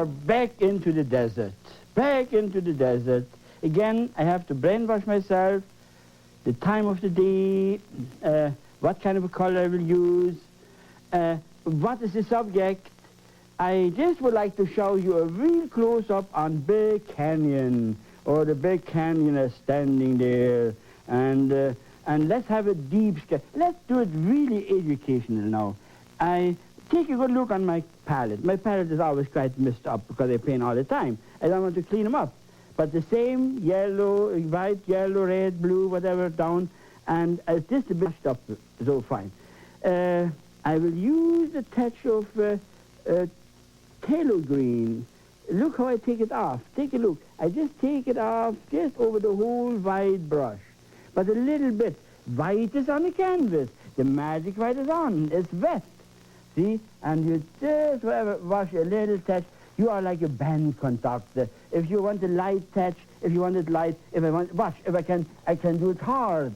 are back into the desert. Back into the desert. Again, I have to brainwash myself. The time of the day, what kind of a color I will use, what is the subject. I just would like to show you a real close-up on Big Canyon, or the Big Canyon is standing there, and let's have a deep sketch. Let's do it really educational now. I take a good look on my palette. My palette is always quite messed up because I paint all the time. I don't want to clean them up. But the same yellow, white, yellow, red, blue, whatever, down, and just a bit up, so fine. I will use a touch of phthalo green. Look how I take it off. Take a look. I just take it off just over the whole white brush. But a little bit. White is on the canvas. The magic white is on. It's wet. See? And you just wash a little touch. You are like a band conductor. If you want a light touch, if you want it light, if I want, watch, if I can do it hard.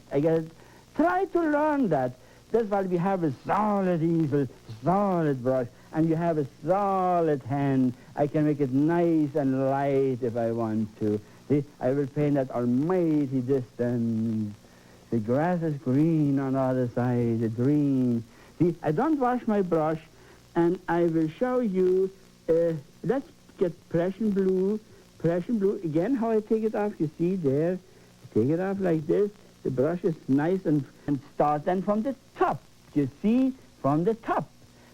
Try to learn that. That's why we have a solid easel, solid brush, and you have a solid hand. I can make it nice and light if I want to. See, I will paint that almighty distance. The grass is green on the other side, the green. See, I don't wash my brush, and I will show you. Let's get Prussian blue. Prussian blue, again, how I take it off, you see there. I take it off like this. The brush is nice and start then from the top. You see, from the top.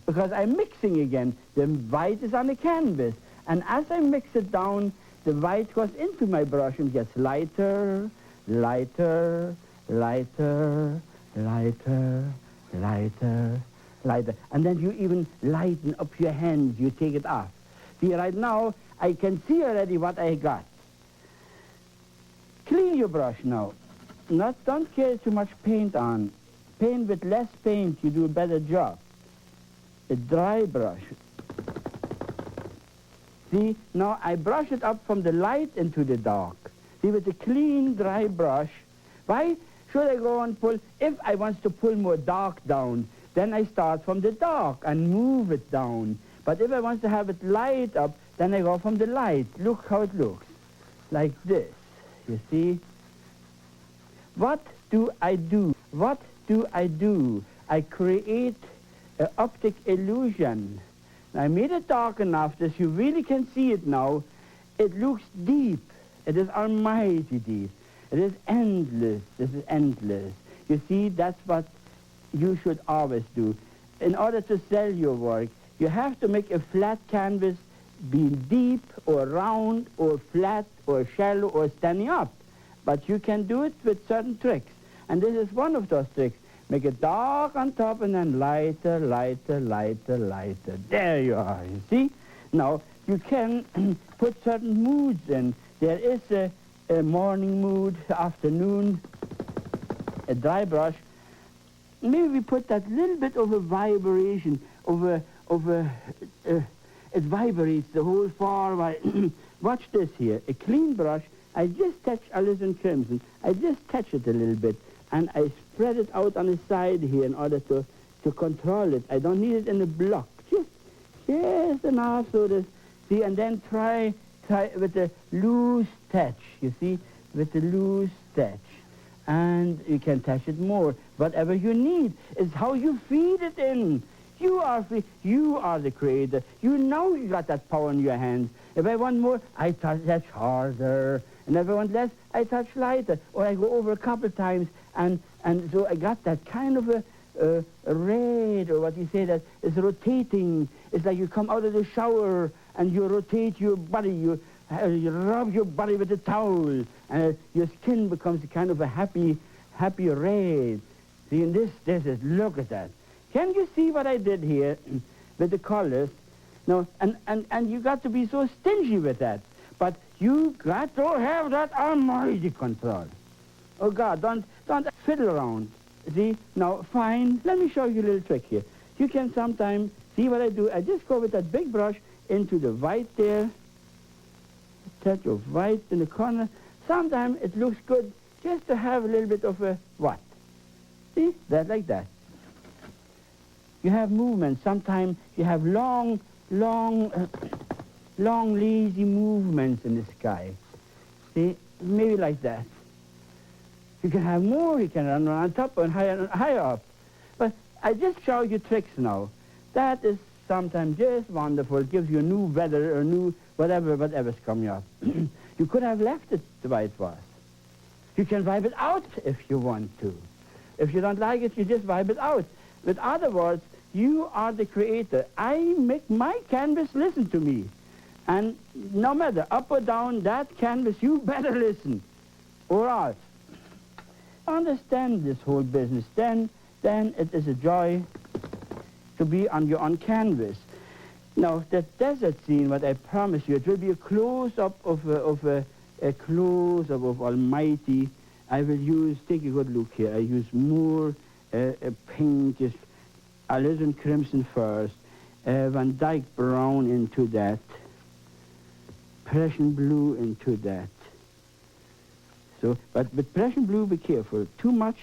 Because I'm mixing again. The white is on the canvas. And as I mix it down, the white goes into my brush and gets lighter, lighter, lighter, lighter, lighter, lighter. And then you even lighten up your hands. You take it off. See, right now, I can see already what I got. Clean your brush now. Don't carry too much paint on. Paint with less paint, you do a better job. A dry brush. See, now I brush it up from the light into the dark. See, with a clean, dry brush. Why should I go and pull? If I want to pull more dark down, then I start from the dark and move it down. But if I want to have it light up, then I go from the light. Look how it looks. Like this. You see? What do I do? What do I do? I create an optic illusion. I made it dark enough that you really can see it now. It looks deep. It is almighty deep. It is endless. This is endless. You see, that's what you should always do. In order to sell your work, you have to make a flat canvas be deep or round or flat or shallow or standing up. But you can do it with certain tricks. And this is one of those tricks. Make it dark on top and then lighter, lighter, lighter, lighter. There you are, you see? Now, you can put certain moods in. There is a morning mood, afternoon, a dry brush. Maybe we put that little bit of a vibration, it vibrates the whole far while. Watch this here, a clean brush. I just touch alizarin crimson. I just touch it a little bit, and I spread it out on the side here in order to control it. I don't need it in a block. Just enough so that, see, and then try with a loose touch, you see, with a loose touch. And you can touch it more. Whatever you need is how you feed it in. You are free. You are the creator. You know you got that power in your hands. If I want more, I touch harder. And if I want less, I touch lighter. Or I go over a couple times, and so I got that kind of a red, or what you say, that is rotating. It's like you come out of the shower, and you rotate your body. You rub your body with a towel, and your skin becomes a kind of a happy red. See, and this is, look at that. Can you see what I did here with the colors? No, and you got to be so stingy with that. But you got to have that almighty control. Oh, God, don't fiddle around. See, now, fine. Let me show you a little trick here. You can sometimes see what I do. I just go with that big brush into the white there. A touch of white in the corner. Sometimes it looks good just to have a little bit of a what? See, that like that. You have movement. Sometimes you have long long, lazy movements in the sky. See, maybe like that. You can have more, you can run on top and higher up. But I just show you tricks now. That is sometimes just wonderful. It gives you new weather or new whatever's coming up. You could have left it the way it was. You can wipe it out if you want to. If you don't like it, you just wipe it out. With other words, you are the creator. I make my canvas listen to me. And no matter up or down that canvas, you better listen. Or else. Understand this whole business. Then it is a joy to be on your own canvas. Now, that desert scene, what I promise you, it will be a close-up of Almighty. I will use, take a good look here, I use more pinkish, alizarin crimson first, Van Dyke brown into that, Prussian blue into that. So, but with Prussian blue, be careful. Too much,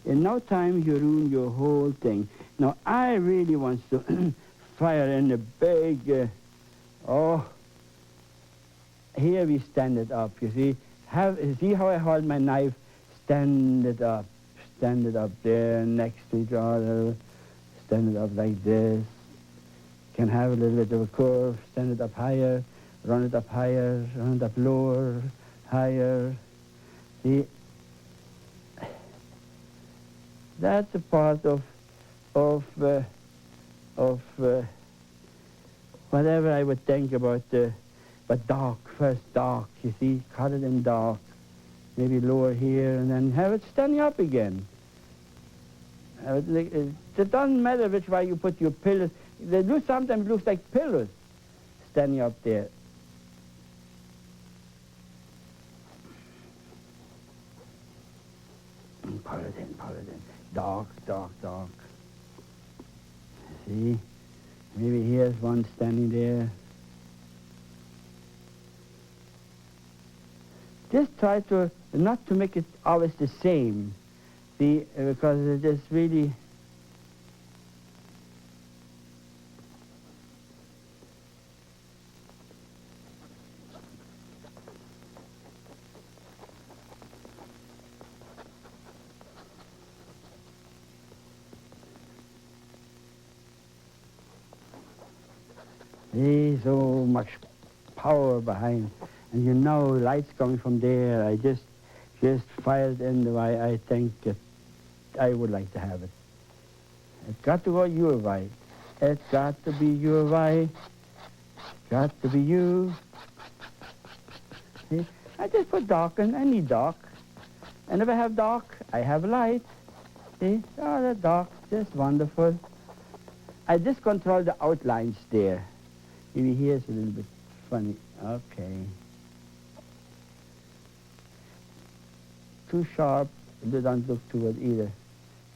in no time you ruin your whole thing. Now, I really want to fire in a big, here we stand it up, you see. See how I hold my knife? Stand it up there next to each other. Stand it up like this. Can have a little bit of a curve. Stand it up higher, run it up higher, run it up lower, higher. See, that's a part of whatever I would think about. But dark, first dark. You see, cut it in dark. Maybe lower here, and then have it standing up again. It doesn't matter which way you put your pillows. They do sometimes looks like pillows standing up there. Pull it in. Dark. See? Maybe here's one standing there. Just try to, not to make it always the same. See, because it is really... There's so much power behind, and you know light's coming from there. I just fired in the way I think I would like to have it. It's got to go your way. It's got to be your way. Got to be you. See? I just put dark in. I need dark. And if I have dark, I have light. See? Oh, the dark, just wonderful. I just control the outlines there. Maybe here's a little bit funny. Okay. Too sharp, they don't look too good either.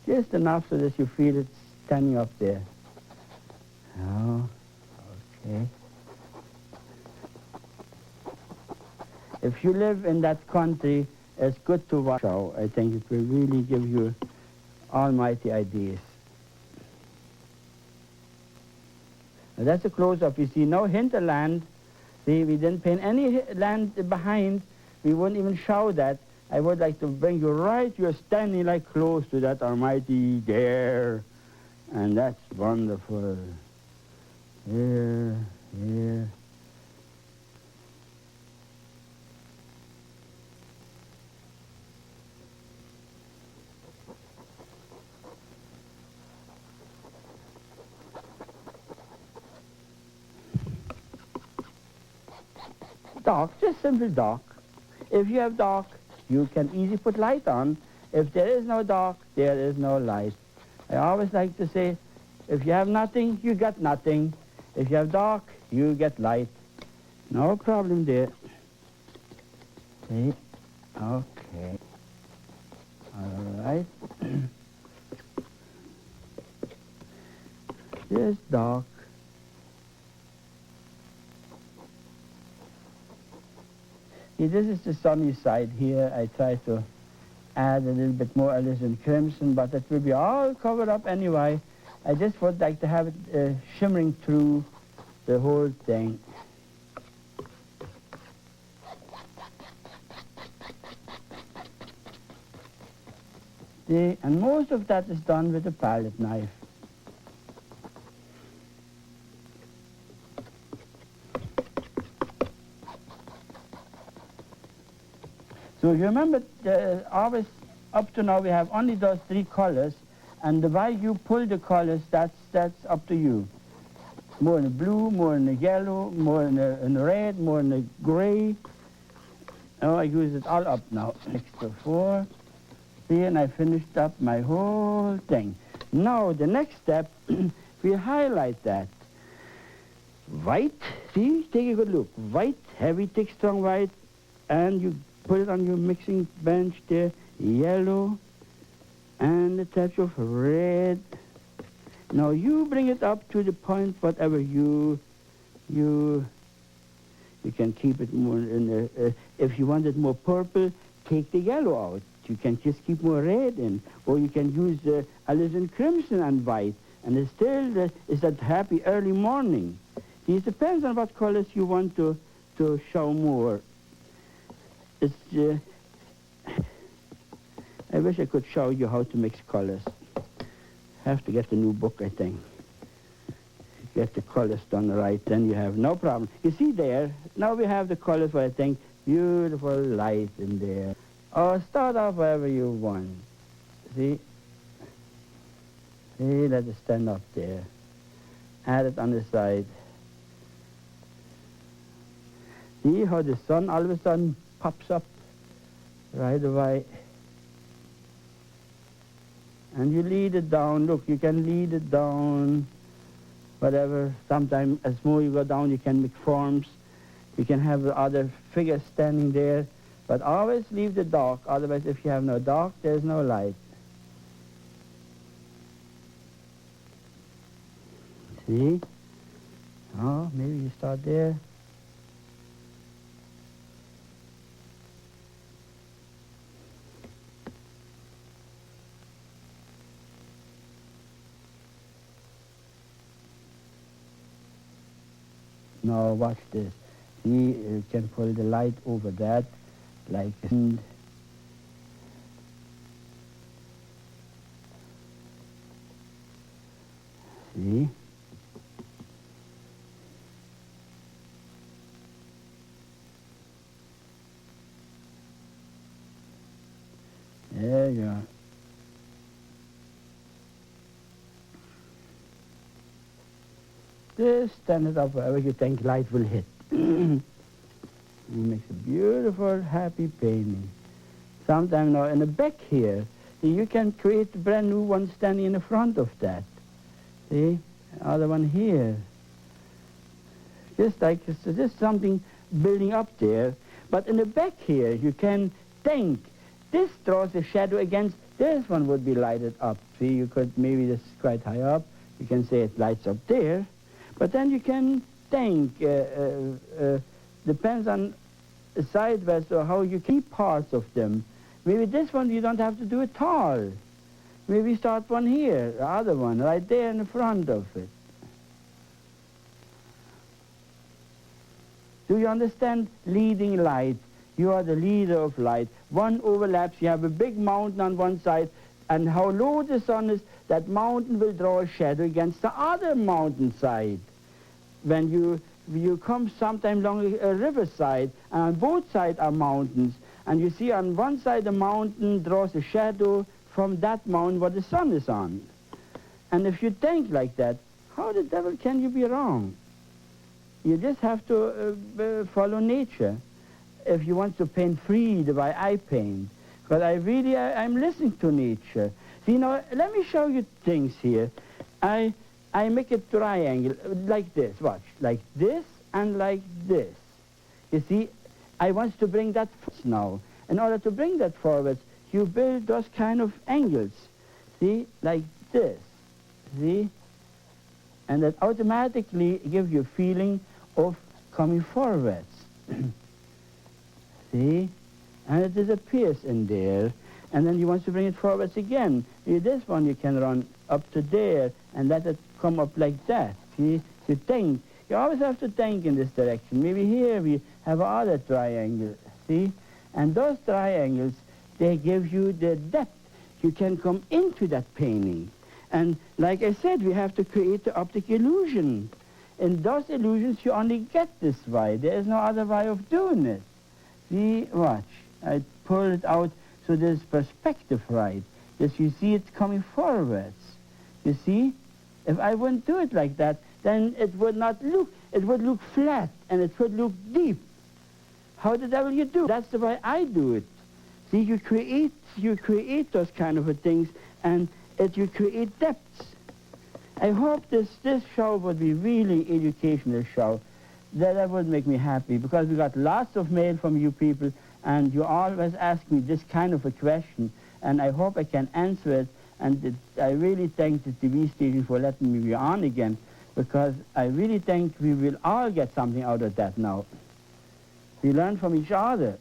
Just enough so that you feel it standing up there. Oh, okay. If you live in that country, it's good to watch out. I think it will really give you almighty ideas. Now that's a close-up. You see, no hinterland. See, we didn't paint any land behind. We wouldn't even show that. I would like to bring you right. You're standing like close to that Almighty there. And that's wonderful. Here. Dark, just simple dark. If you have dark, you can easily put light on. If there is no dark, there is no light. I always like to say, if you have nothing, you got nothing. If you have dark, you get light. No problem there. See? Okay. All right. Just dark. See, this is the sunny side here. I try to add a little bit more alizarin crimson, but it will be all covered up anyway. I just would like to have it shimmering through the whole thing. See, and most of that is done with a palette knife. So you remember, always up to now we have only those three colors, and the way you pull the colors, that's up to you. More in the blue, more in the yellow, more in the red, more in the gray. Oh, I use it all up now. Extra 4. See, and I finished up my whole thing. Now, the next step, we highlight that. White, see, take a good look. White, heavy, thick, strong white, and you put it on your mixing bench there. Yellow, and a touch of red. Now, you bring it up to the point, whatever you can keep it more in the, if you want it more purple, take the yellow out. You can just keep more red in, or you can use alizarin crimson and white, and it's still it's that happy early morning. It depends on what colors you want to show more. It's I wish I could show you how to mix colors. Have to get the new book, I think. Get the colors done right, then you have no problem. You see there, now we have the colors for, I think, beautiful light in there. Or start off wherever you want. See? See, let it stand up there. Add it on the side. See how the sun all of a sudden pops up right away. And you lead it down. Look, you can lead it down, whatever. Sometimes as more you go down, you can make forms. You can have the other figures standing there. But always leave the dark. Otherwise, if you have no dark, there's no light. See? Oh, maybe you start there. Now watch this. See, you can pull the light over that, like and see. There you are. Just stand it up wherever you think light will hit. It makes a beautiful, happy painting. Sometime now in the back here, you can create a brand new one standing in the front of that. See? Other one here. Just like, so just something building up there. But in the back here, you can think, this draws a shadow against, this one would be lighted up. See, you could, maybe this is quite high up. You can say it lights up there. But then you can think, depends on sideways or how you keep parts of them. Maybe this one you don't have to do at all. Maybe start one here, the other one right there in the front of it. Do you understand leading light? You are the leader of light. One overlaps, you have a big mountain on one side, and how low the sun is, that mountain will draw a shadow against the other mountain side. When you come sometime along a riverside, and on both sides are mountains, and you see on one side the mountain draws a shadow from that mountain where the sun is on. And if you think like that, how the devil can you be wrong? You just have to follow nature. If you want to paint free the way I paint, because I'm listening to nature. See, now, let me show you things here. I make a triangle like this, watch, like this and like this. You see, I want to bring that now. In order to bring that forward, you build those kind of angles, see, like this, see? And that automatically gives you a feeling of coming forwards. See? And it disappears in there. And then you want to bring it forwards again. This one you can run up to there and let it come up like that. See? You think. You always have to think in this direction. Maybe here we have another triangle. See? And those triangles, they give you the depth. you can come into that painting. And like I said, we have to create the optic illusion. In those illusions, you only get this way. There is no other way of doing it. See, watch. I pull it out so there's perspective right. Yes, you see it coming forwards. You see? If I wouldn't do it like that, then it would not look, it would look flat and it would look deep. How the devil you do? That's the way I do it. See, you create those kind of things, and you create depths. I hope this show would be really educational show. That would make me happy, because we got lots of mail from you people, and you always ask me this kind of a question, and I hope I can answer it. And I really thank the TV station for letting me be on again, because I really think we will all get something out of that now. We learn from each other.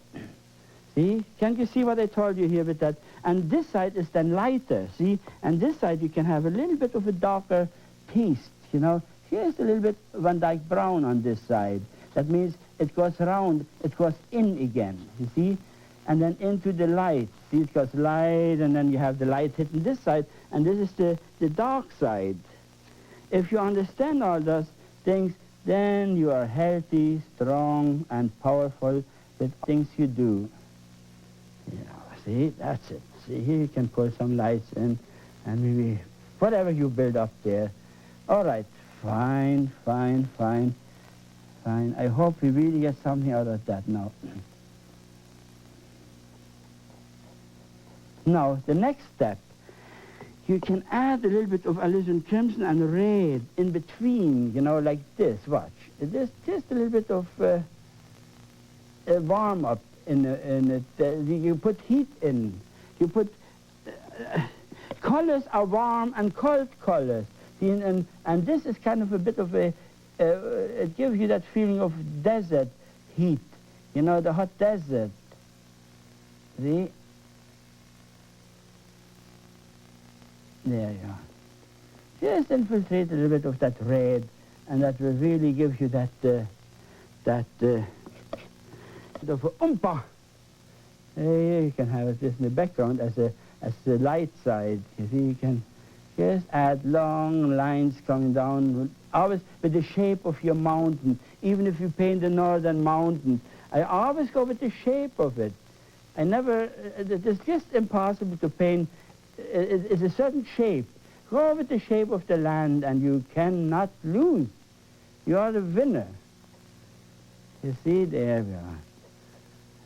See? Can't you see what I told you here with that? And this side is then lighter, see? And this side you can have a little bit of a darker taste, you know? Here's a little bit Van Dyke brown on this side. That means it goes round, it goes in again, you see? And then into the light. See, it goes light, and then you have the light hitting this side, and this is the dark side. If you understand all those things, then you are healthy, strong, and powerful with things you do. You know, see, that's it. See, here you can put some lights in, and maybe whatever you build up there. All right, fine. I hope we really get something out of that now. Now, the next step, you can add a little bit of alizarin crimson and red in between, you know, like this. Watch. Just a little bit of warm up in it. You put heat in. You put colors are warm and cold colors. See, and this is kind of a bit of a, it gives you that feeling of desert heat, you know, the hot desert. See? There you are. Just infiltrate a little bit of that red, and that will really give you that of a umpa. You can have it just in the background as the light side. You see, you can just add long lines coming down, always with the shape of your mountain. Even if you paint the northern mountain, I always go with the shape of it. I never, it's just impossible to paint. It's a certain shape. Go with the shape of the land, and you cannot lose. You are the winner. You see, there we are.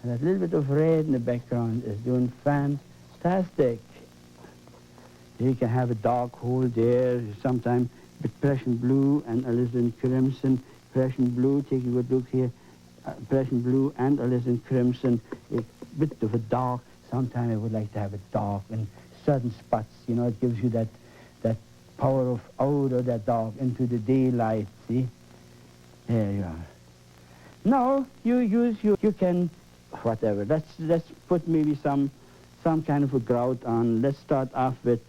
And that little bit of red in the background is doing fantastic. You can have a dark hole there, sometimes with Prussian blue and alizarin crimson. Prussian blue, take a good look here. Prussian blue and alizarin crimson, a bit of a dark. Sometimes I would like to have it dark and certain spots, you know, it gives you that power of out of that dark into the daylight, see? There you are. Now, you can, whatever, let's put maybe some kind of a grout on. Let's start off with,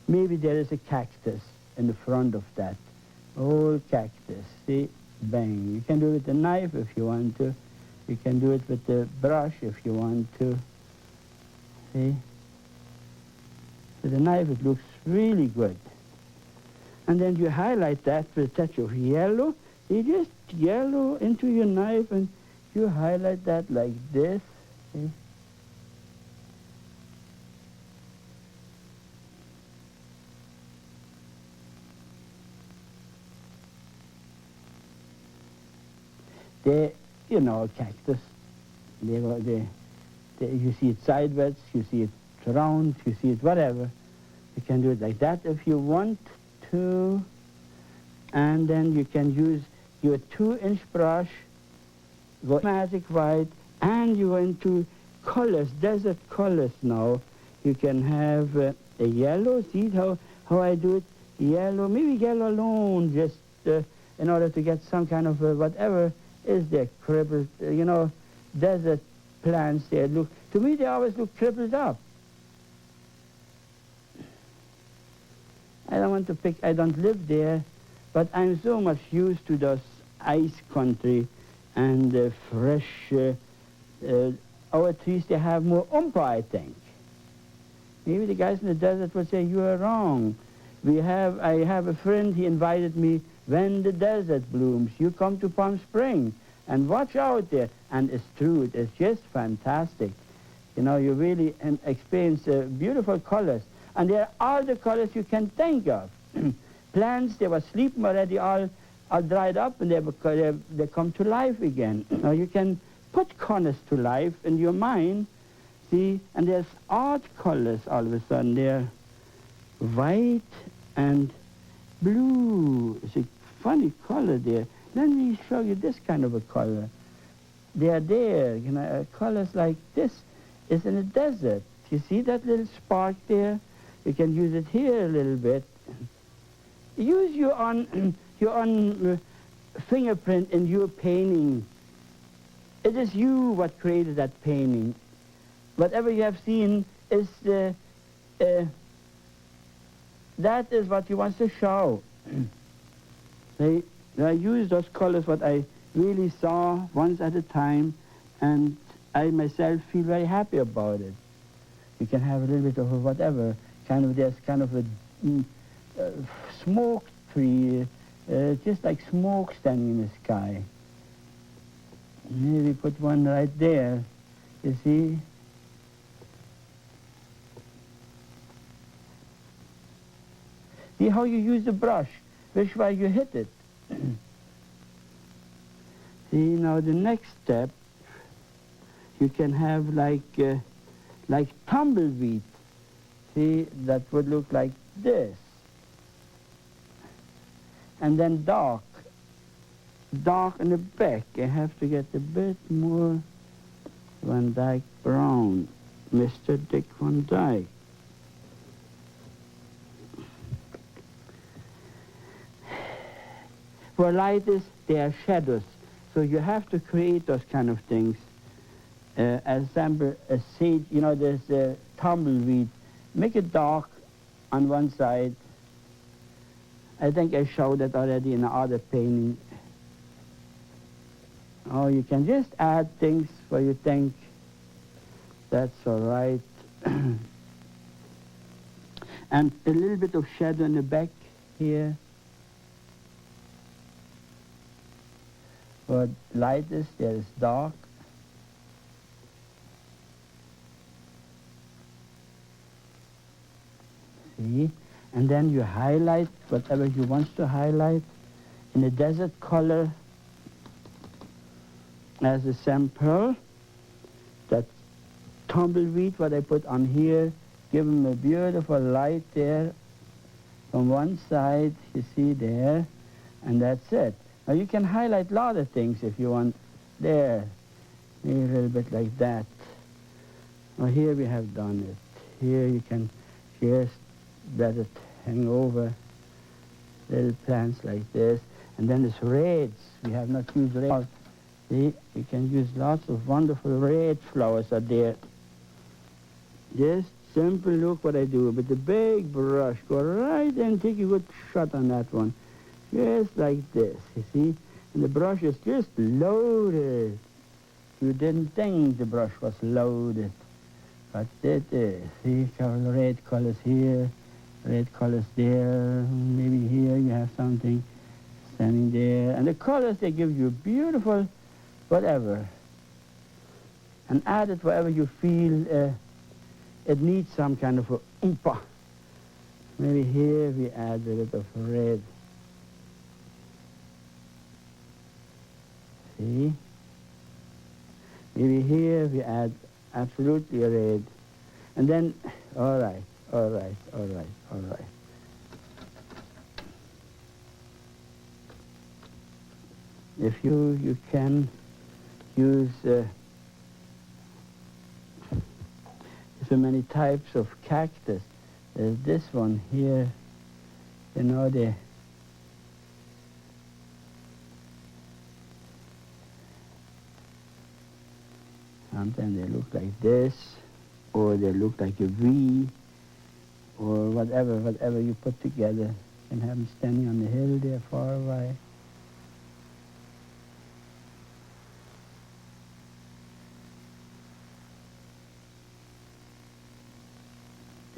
maybe there is a cactus in the front of that. Old cactus, see? Bang. You can do it with a knife if you want to. You can do it with a brush if you want to. See? With a knife, it looks really good. And then you highlight that with a touch of yellow. You just yellow into your knife, and you highlight that like this. See? You know, cactus. You see it sideways, you see it round, you see it whatever. You can do it like that if you want to. And then you can use your 2-inch brush, go magic white, and you go into colors, desert colors now. You can have a yellow. See how I do it? Yellow, maybe yellow alone, just in order to get some kind of whatever is there, crippled, you know, desert plants there. Look, to me they always look crippled up. I don't want to pick, I don't live there, but I'm so much used to those ice country and fresh, our trees, they have more umpa, I think. Maybe the guys in the desert would say, you are wrong. I have a friend, he invited me, when the desert blooms, you come to Palm Springs and watch out there. And it's true, it's just fantastic. You know, you really experience beautiful colors. And there are all the colors you can think of. Plants, they were sleeping already, all dried up, and they come to life again. Now you can put colors to life in your mind, see, and there's odd colors all of a sudden. They're white and blue. It's a funny color there. Let me show you this kind of a color. They are there, you know, colors like this is in the desert. You see that little spark there? You can use it here a little bit. Use your own fingerprint in your painting. It is you what created that painting. Whatever you have seen is that is what you want to show. I use those colors what I really saw once at a time, and I myself feel very happy about it. You can have a little bit of a whatever, there's kind of a smoke tree, just like smoke standing in the sky. Maybe put one right there, you see? See how you use the brush, which way you hit it. See, now the next step, you can have like tumbleweed. See, that would look like this. And then dark in the back. I have to get a bit more Van Dyke brown, Mr. Dick Van Dyke. Where light is, there are shadows. So you have to create those kind of things. As example, a sage, you know, there's a tumbleweed. Make it dark on one side. I think I showed that already in the other painting. Oh, you can just add things where you think that's all right. And a little bit of shadow in the back here. Where light is, there is dark. See? And then you highlight whatever you want to highlight in a desert color as a sample. That tumbleweed, what I put on here, give them a beautiful light there from one side, you see there, and that's it. Now you can highlight a lot of things if you want there, maybe a little bit like that. Now here we have done it. Here you can just let it hang over little plants like this. And then there's reds. We have not used red. See, you can use lots of wonderful red flowers are there. Just simple look what I do. With the big brush, go right and take a good shot on that one. Just like this, you see? And the brush is just loaded. You didn't think the brush was loaded, but it is. See, red colors here, red colors there, maybe here you have something standing there. And the colors, they give you beautiful whatever. And add it wherever you feel it needs some kind of a oompa. Maybe here we add a little of red. See? Maybe here we add absolutely a red. And then, all right. If you can use so many types of cactus. There's this one here, you know, sometimes they look like this, or they look like a V, or whatever you put together. You can have them standing on the hill there far away.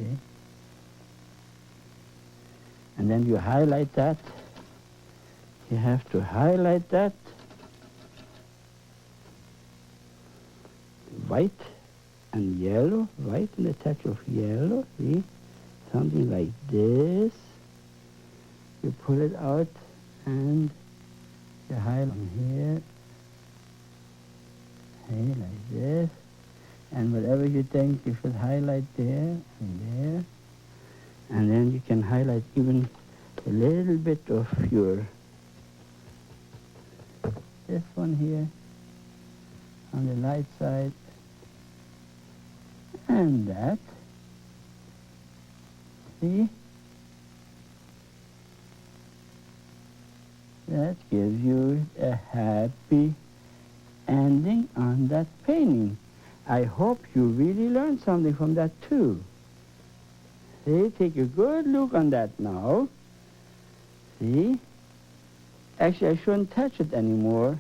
see? And then you highlight that. You have to highlight that. White and yellow, white and a touch of yellow, see? Something like this. You pull it out and you highlight here. Okay, like this. And whatever you think you should highlight there and there. And then you can highlight even a little bit of your, this one here on the light side. And that. See? That gives you a happy ending on that painting. I hope you really learned something from that too. See, take a good look on that now. See? Actually, I shouldn't touch it anymore.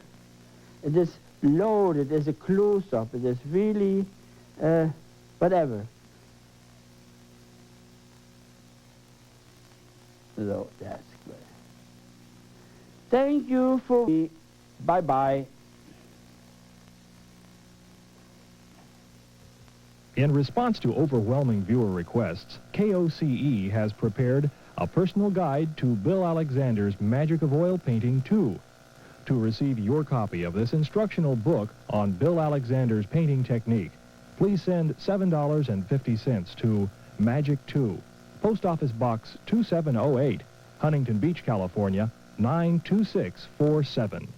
It is loaded, it is a close-up, it is really, whatever. So, that's good. Thank you for me. Bye-bye. In response to overwhelming viewer requests, KOCE has prepared a personal guide to Bill Alexander's Magic of Oil Painting 2. To receive your copy of this instructional book on Bill Alexander's painting technique, please send $7.50 to Magic 2, Post Office Box 2708, Huntington Beach, California, 92647.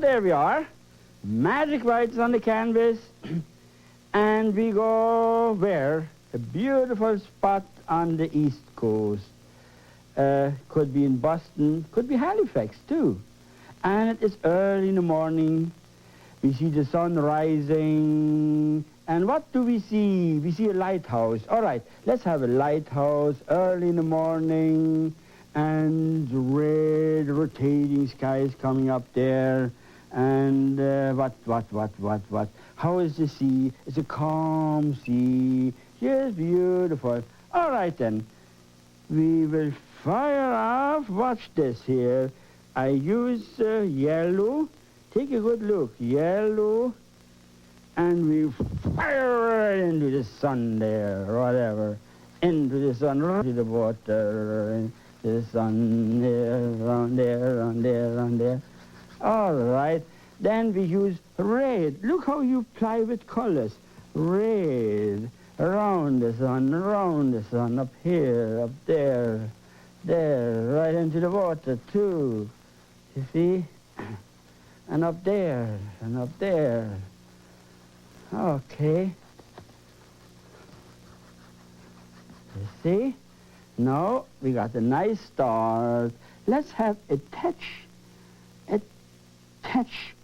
There we are. Magic whites on the canvas. And we go where? A beautiful spot on the East Coast. Could be in Boston, could be Halifax too. And it is early in the morning. We see the sun rising. And what do we see? We see a lighthouse. All right, let's have a lighthouse early in the morning. And red rotating skies coming up there. And what? How is the sea? It's a calm sea. Yes, beautiful. All right, then. We will fire off. Watch this here. I use yellow. Take a good look. Yellow. And we fire into the sun there, whatever. Into the sun, into the water, into the sun, there, around there, around there, around there. All right, then we use red. Look how you play with colors. Red, around the sun, up here, up there, right into the water too. You see? And up there, and up there. Okay. You see? Now we got a nice start. Let's have a touch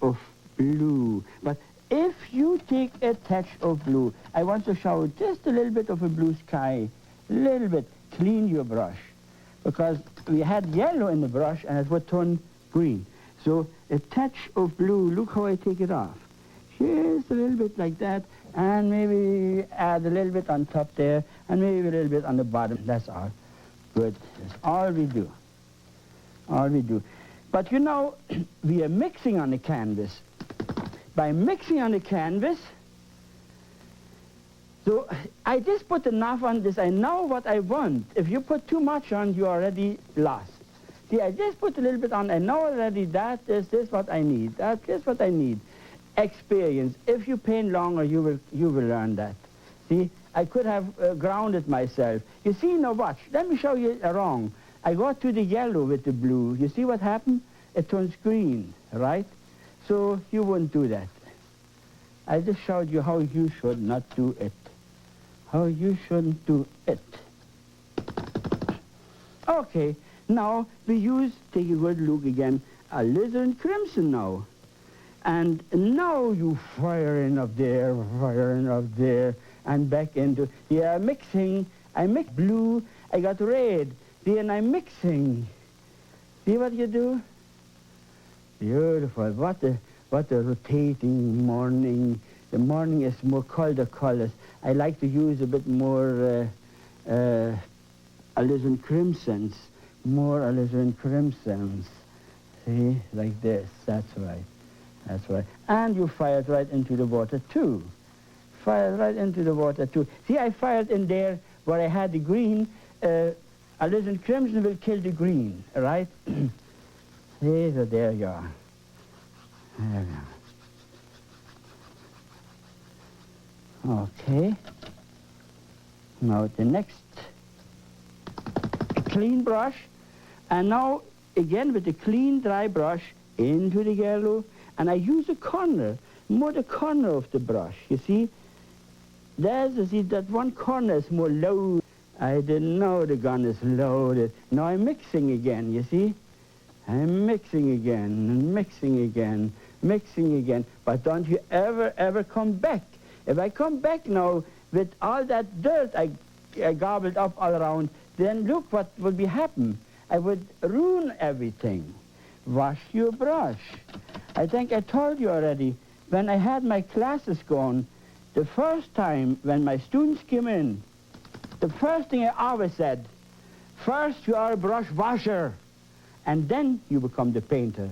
of blue. But if you take a touch of blue, I want to show just a little bit of a blue sky, a little bit. Clean your brush, because we had yellow in the brush and it would turn green. So a touch of blue, look how I take it off. Just a little bit like that, and maybe add a little bit on top there, and maybe a little bit on the bottom. That's all. Good. That's all we do. All we do. But you know, we are mixing on the canvas. By mixing on the canvas, so I just put enough on this. I know what I want. If you put too much on, you're already lost. See, I just put a little bit on. I know already that is this what I need. That's just what I need. Experience. If you paint longer, you will learn that. See, I could have grounded myself. You see, now watch. Let me show you wrong. I go to the yellow with the blue. You see what happened? It turns green, right? So you wouldn't do that. I just showed you how you should not do it. How you shouldn't do it. Okay, now we use, take a good look again, alizarin crimson now. And now you firing up there, and back into, yeah, mixing. I mix blue, I got red. Then I'm mixing. See what you do? Beautiful. What a rotating morning. The morning is more colder colors. I like to use a bit more alizarin crimsons. More alizarin crimsons. See, like this. That's right. That's right. And you fire it right into the water too. Fire it right into the water too. See, I fired in there where I had the green. Alizarin crimson will kill the green, right? See, so there you are. There you are. Okay. Now the next, a clean brush. And now, again, with the clean, dry brush, into the yellow. And I use a corner, more the corner of the brush, you see? You see, that one corner is more low. I didn't know the gun is loaded. Now I'm mixing again, you see? I'm mixing again, and mixing again, mixing again. But don't you ever come back. If I come back now with all that dirt I gobbled up all around, then look what would be happen. I would ruin everything. Wash your brush. I think I told you already, when I had my classes going, the first time when my students came in, the first thing I always said, first you are a brush washer, and then you become the painter.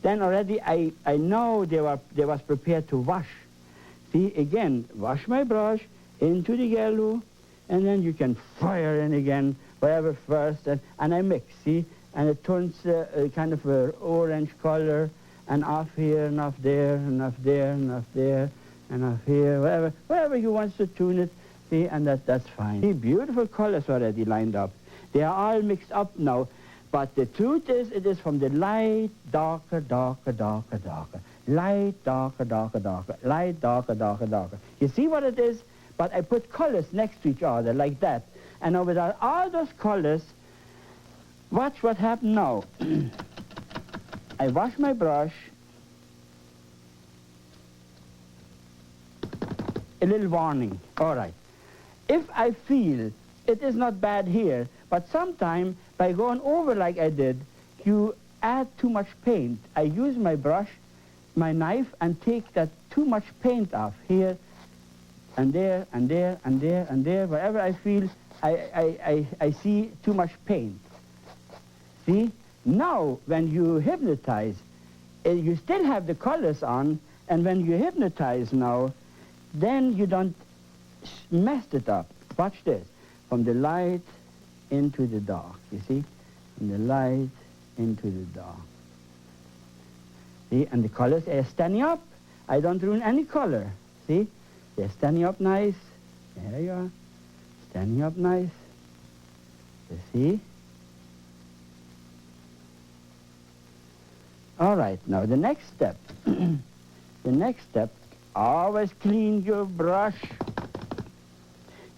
Then already I know they was prepared to wash. See, again, wash my brush into the yellow, and then you can fire in again, whatever first, and I mix, see? And it turns a kind of an orange color, and off here, and off there, and off there, and off there, and off here, wherever you want to tune it, see, and that's fine. See, beautiful colors already lined up. They are all mixed up now, but the truth is, it is from the light, darker, darker, darker, darker, light, darker, darker, darker, light, darker, darker, darker. You see what it is? But I put colors next to each other, like that. And now with all those colors, watch what happened now. I wash my brush. A little warning. All right. If I feel it is not bad here, but sometime by going over like I did, you add too much paint. I use my brush, my knife, and take that too much paint off here and there and there and there and there. Wherever I feel I see too much paint. See? Now, when you hypnotize, you still have the colors on, and when you hypnotize now, then you don't mess it up. Watch this. From the light into the dark, you see? From the light into the dark. See? And the colors are standing up. I don't ruin any color. See? They're standing up nice. There you are. Standing up nice. You see? All right, now the next step. The next step, always clean your brush.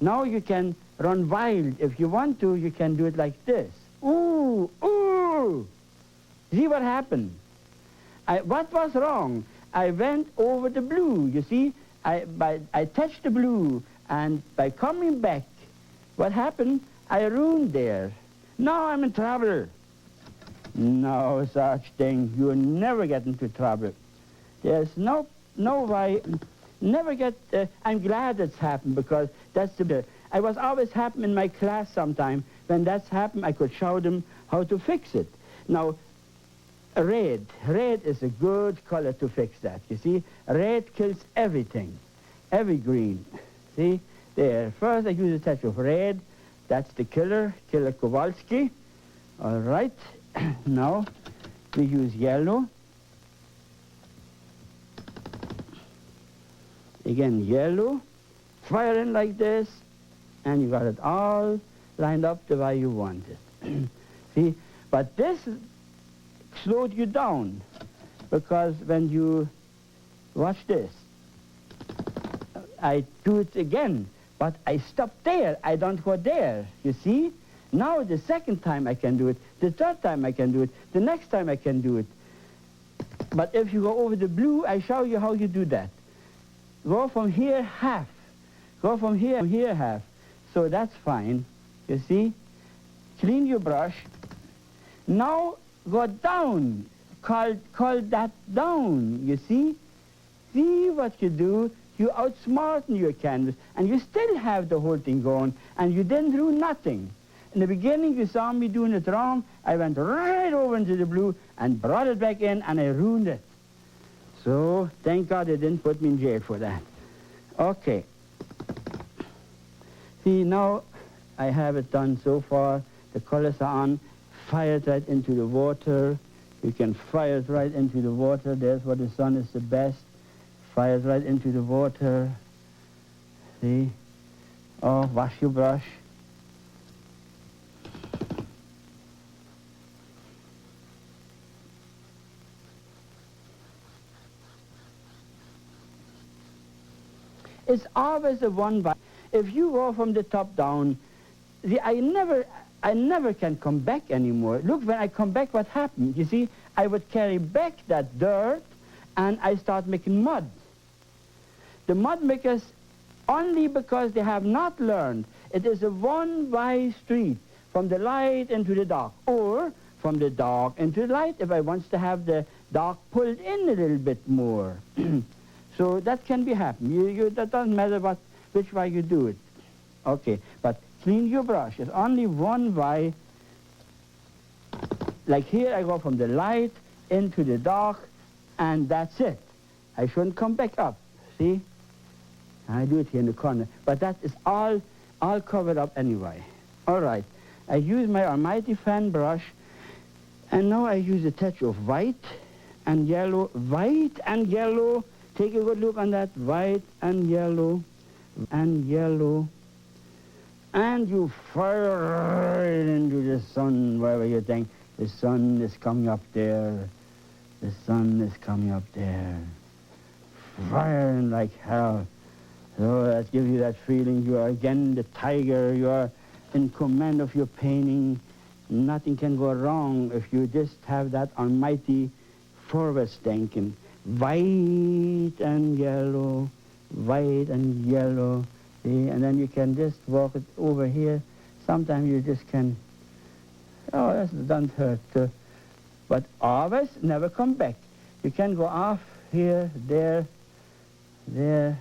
Now you can run wild. If you want to, you can do it like this. Ooh, ooh. See what happened? What was wrong? I went over the blue, you see? I touched the blue, and by coming back, what happened? I ruined there. Now I'm in trouble. No such thing. You'll never get into trouble. There's no way. Never get... I'm glad it's happened, because that's the... I was always happy in my class sometime. When that's happened, I could show them how to fix it. Now, red. Red is a good color to fix that, you see? Red kills everything. Every green. See? There. First, I use a touch of red. That's the killer Kowalski. All right. Now, we use yellow. Again, yellow. Fire in like this, and you got it all lined up the way you want it. See? But this slowed you down, because when you watch this, I do it again. But I stop there. I don't go there. You see? Now the second time I can do it. The third time I can do it. The next time I can do it. But if you go over the blue, I show you how you do that. Go from here half. Go from here half. So that's fine. You see? Clean your brush. Now go down. Call that down. You see? See what you do. You outsmarten your canvas, and you still have the whole thing going, and you didn't do nothing. In the beginning, you saw me doing it wrong. I went right over into the blue and brought it back in, and I ruined it. So, thank God they didn't put me in jail for that. Okay. See, now I have it done so far. The colors are on. Fire it right into the water. You can fire it right into the water. There's where the sun is the best. Fire it right into the water. See? Oh, wash your brush. It's always a one by. If you go from the top down, see, I never can come back anymore. Look, when I come back, what happened? You see, I would carry back that dirt, and I start making mud. The mud makers, only because they have not learned, it is a one-way street from the light into the dark, or from the dark into the light if I want to have the dark pulled in a little bit more. So that can be happening. That doesn't matter which way you do it. Okay, but clean your brush. It's only one way. Like here, I go from the light into the dark, and that's it. I shouldn't come back up. See? I do it here in the corner. But that is all covered up anyway. All right. I use my almighty fan brush, and now I use a touch of white and yellow. White and yellow. Take a good look on that. White and yellow and yellow. And you fire it into the sun, wherever you think the sun is coming up there. The sun is coming up there. Firing like hell. So that gives you that feeling. You are again the tiger. You are in command of your painting. Nothing can go wrong if you just have that almighty forward thinking. White and yellow, white and yellow. See? And then you can just walk it over here. Sometimes you just can, oh, that doesn't hurt. But always never come back. You can go off here, there, there.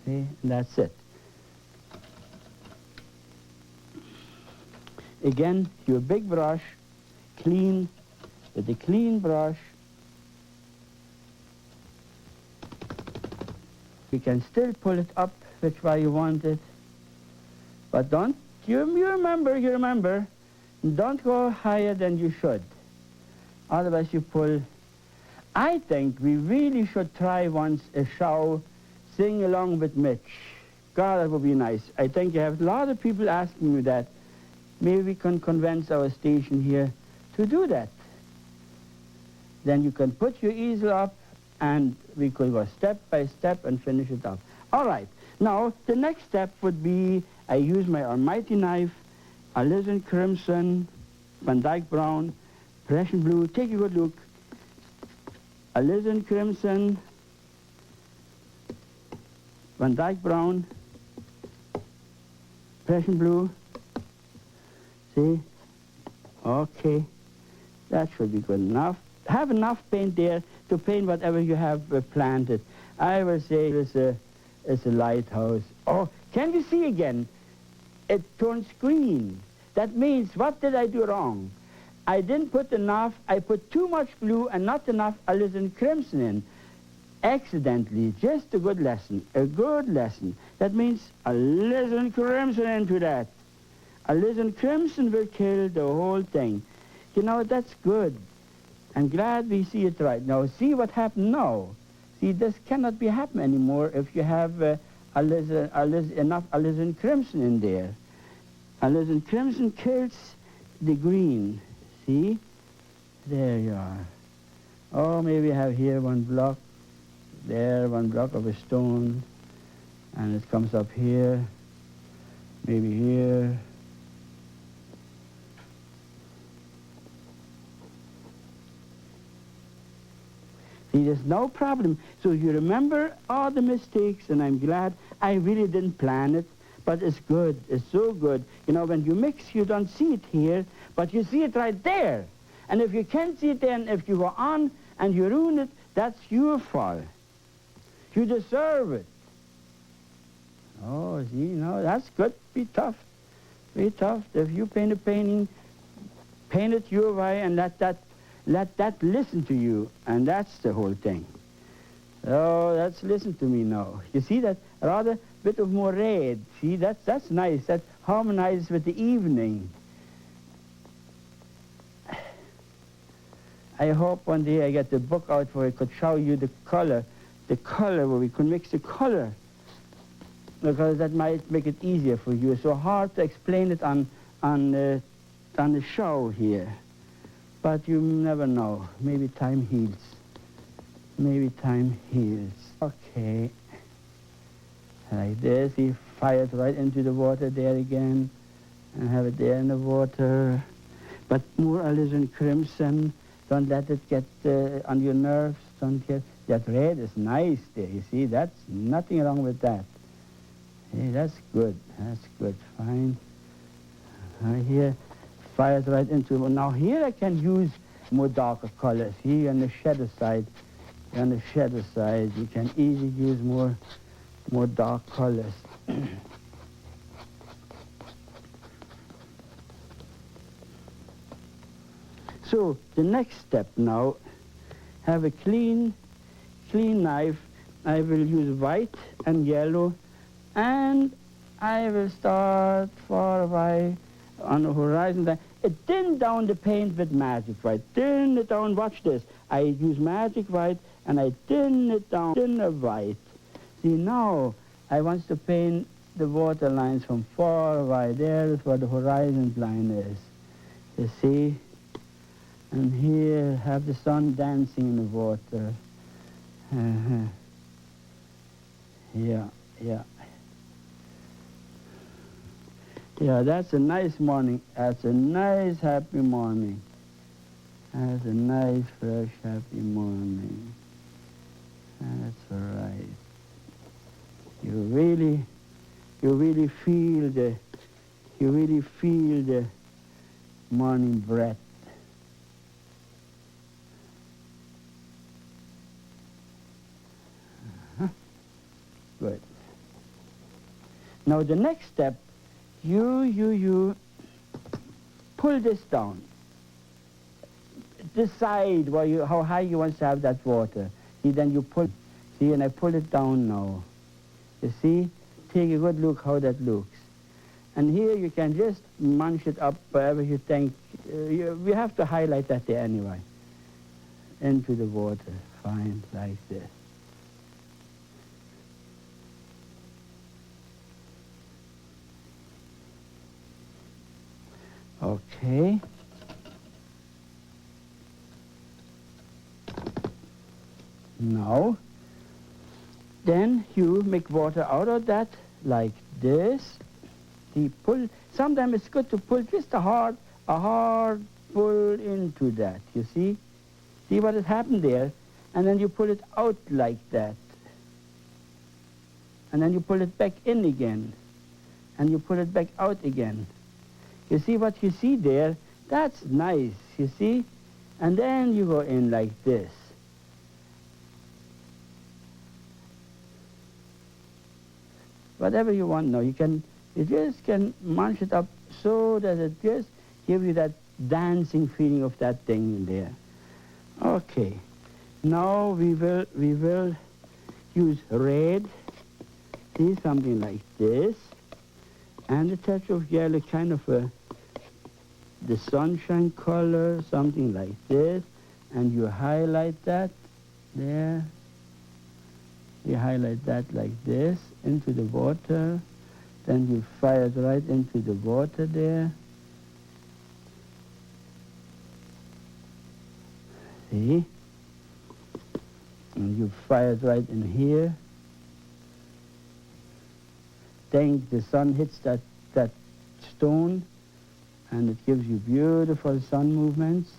See, and that's it. Again, your big brush, clean, with a clean brush. You can still pull it up which way you want it. But don't, you remember, don't go higher than you should. Otherwise you pull. I think we really should try once a show. Sing along with Mitch. God, that would be nice. I think you have a lot of people asking me that. Maybe we can convince our station here to do that. Then you can put your easel up, and we could go step by step and finish it up. All right. Now, the next step would be I use my almighty knife, alizarin crimson, Van Dyke brown, Prussian blue. Take a good look. Alizarin crimson, Van Dyke brown, Prussian blue. See? Okay. That should be good enough. Have enough paint there to paint whatever you have planted. I will say it's a lighthouse. Oh, can you see again? It turns green. That means, what did I do wrong? I didn't put enough, I put too much blue and not enough alizarin crimson in. Accidentally, just a good lesson, a good lesson. That means alizarin crimson into that. Alizarin crimson will kill the whole thing. You know, that's good. I'm glad we see it right now. See what happened now. See, this cannot be happen anymore if you have enough alizarin crimson in there. Alizarin crimson kills the green. See? There you are. Oh, maybe I have here one block. there, one block of a stone, and it comes up here, maybe here. See, there's no problem. So you remember all the mistakes, and I'm glad I really didn't plan it, but it's good. It's so good. You know, when you mix, you don't see it here, but you see it right there. And if you can't see it then, if you go on and you ruin it, that's your fault. You deserve it. Oh, see, no, that's good. Be tough. Be tough. If you paint a painting, paint it your way and let that listen to you, and that's the whole thing. Oh, let's listen to me now. You see that rather bit of more red. See, that's nice. That harmonizes with the evening. I hope one day I get the book out where I could show you the color where we could mix the color, because that might make it easier for you. It's so hard to explain it on the show here. But you never know. Maybe time heals. Maybe time heals. Okay. Like this. He fired right into the water there again. And have it there in the water. But more alizarin crimson. Don't let it get on your nerves. Don't get... That red is nice there. You see, that's nothing wrong with that. Hey, that's good. That's good. Fine. Here. Fired right into it. Now here I can use more darker colors. Here on the shadow side, you can easily use more dark colors. So the next step now, have a clean knife. I will use white and yellow, and I will start far away on the horizon. It thin down the paint with magic white. Thin it down. Watch this. I use magic white and I thin it down. Thinner white. See, now I want to paint the water lines from far away. There is where the horizon line is. You see? And here have the sun dancing in the water. Yeah. Yeah, that's a nice morning. That's a nice, happy morning. That's a nice, fresh, happy morning. That's all right. You really feel the morning breath. Good. Now the next step, you pull this down. Decide how high you want to have that water. See, then you pull. See, and I pull it down now. You see? Take a good look how that looks. And here you can just munch it up wherever you think. We have to highlight that there anyway. Into the water. Fine, like this. Okay. Now, then you make water out of that like this. See, pull. Sometimes it's good to pull just a hard pull into that. You see? See what has happened there? And then you pull it out like that. And then you pull it back in again. And you pull it back out again. You see what you see there? That's nice, you see? And then you go in like this. Whatever you want now, you just can munch it up so that it just gives you that dancing feeling of that thing in there. Okay. Now we will use red. See, something like this. And a touch of yellow, kind of the sunshine color, something like this. And you highlight that there. You highlight that like this into the water. Then you fire it right into the water there. See? And you fire it right in here. Then the sun hits that stone, and it gives you beautiful sun movements.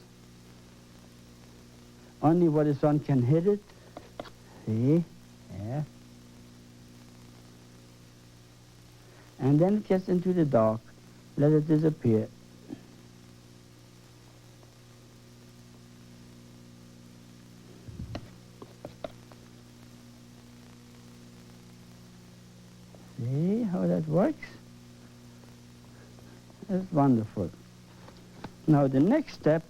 Only where the sun can hit it. See? Yeah. And then it gets into the dark. Let it disappear. See how that works? That's wonderful. Now the next step,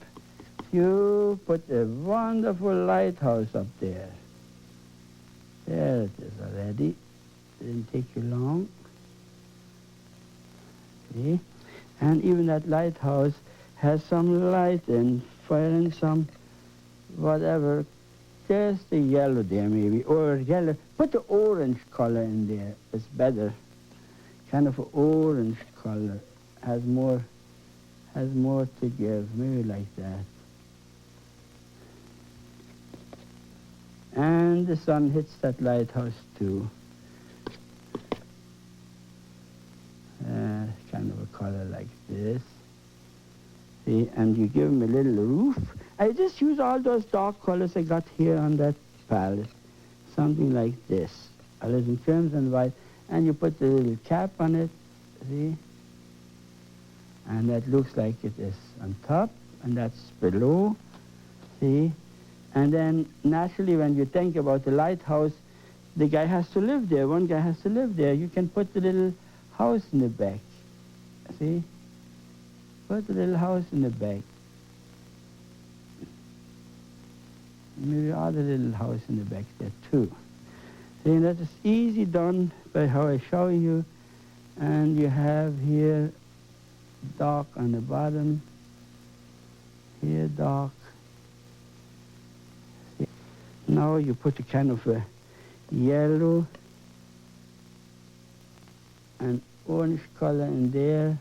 you put a wonderful lighthouse up there. There it is already. Didn't take you long. See? And even that lighthouse has some light in, firing some whatever. There's the yellow there maybe, or yellow. Put the orange color in there. It's better. Kind of an orange color. Has more to give. Maybe like that. And the sun hits that lighthouse too. Kind of a color like this. See, and you give them a little roof. I just use all those dark colors I got here on that palette. Something like this. A little crimson white. And you put the little cap on it. See? And that looks like it is on top. And that's below. See? And then naturally when you think about the lighthouse, the guy has to live there. One guy has to live there. You can put the little house in the back. See? Put the little house in the back. Maybe other little house in the back there too. See, that is easy done by how I show you. And you have here dark on the bottom. Here dark. See? Now you put a kind of a yellow and orange color in there.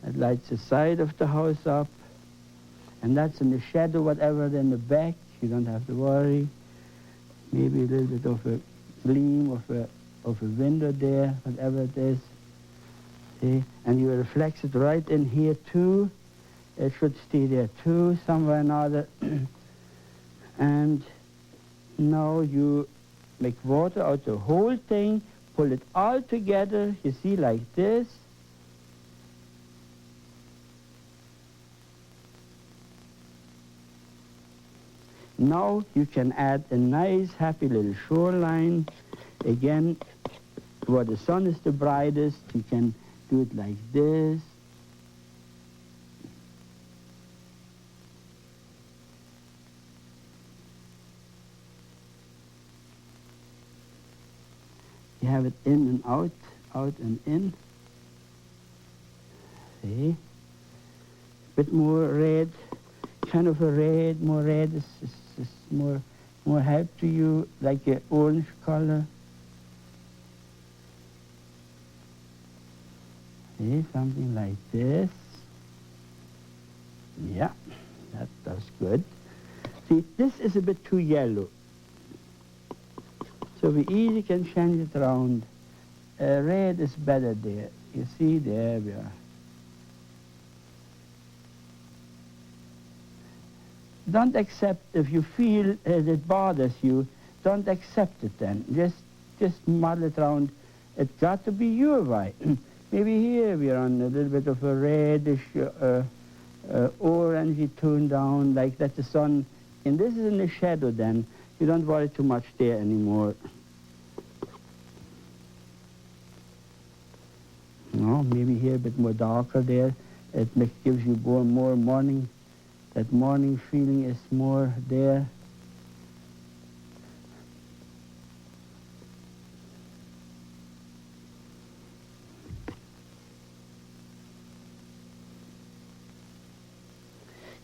It lights the side of the house up. And that's in the shadow, whatever in the back. You don't have to worry. Maybe a little bit of a gleam of a window there, whatever it is. See? And you reflect it right in here too. It should stay there too, somewhere or another. And now you make water out the whole thing, pull it all together, you see, like this. Now you can add a nice, happy little shoreline. Again, where the sun is the brightest, you can do it like this. You have it in and out, out and in. See? A bit more red, kind of a red, more red is more help to you, like an orange color. See, something like this. Yeah, that does good. See, this is a bit too yellow. So we easily can change it around. Red is better there. You see, there we are. Don't accept, if you feel it bothers you, don't accept it then. Just model it around. It's got to be your white. Maybe here we're on a little bit of a reddish, orangey tone down, like that the sun, and this is in the shadow then. You don't worry too much there anymore. No, maybe here a bit more darker there. It gives you more morning. That morning feeling is more there.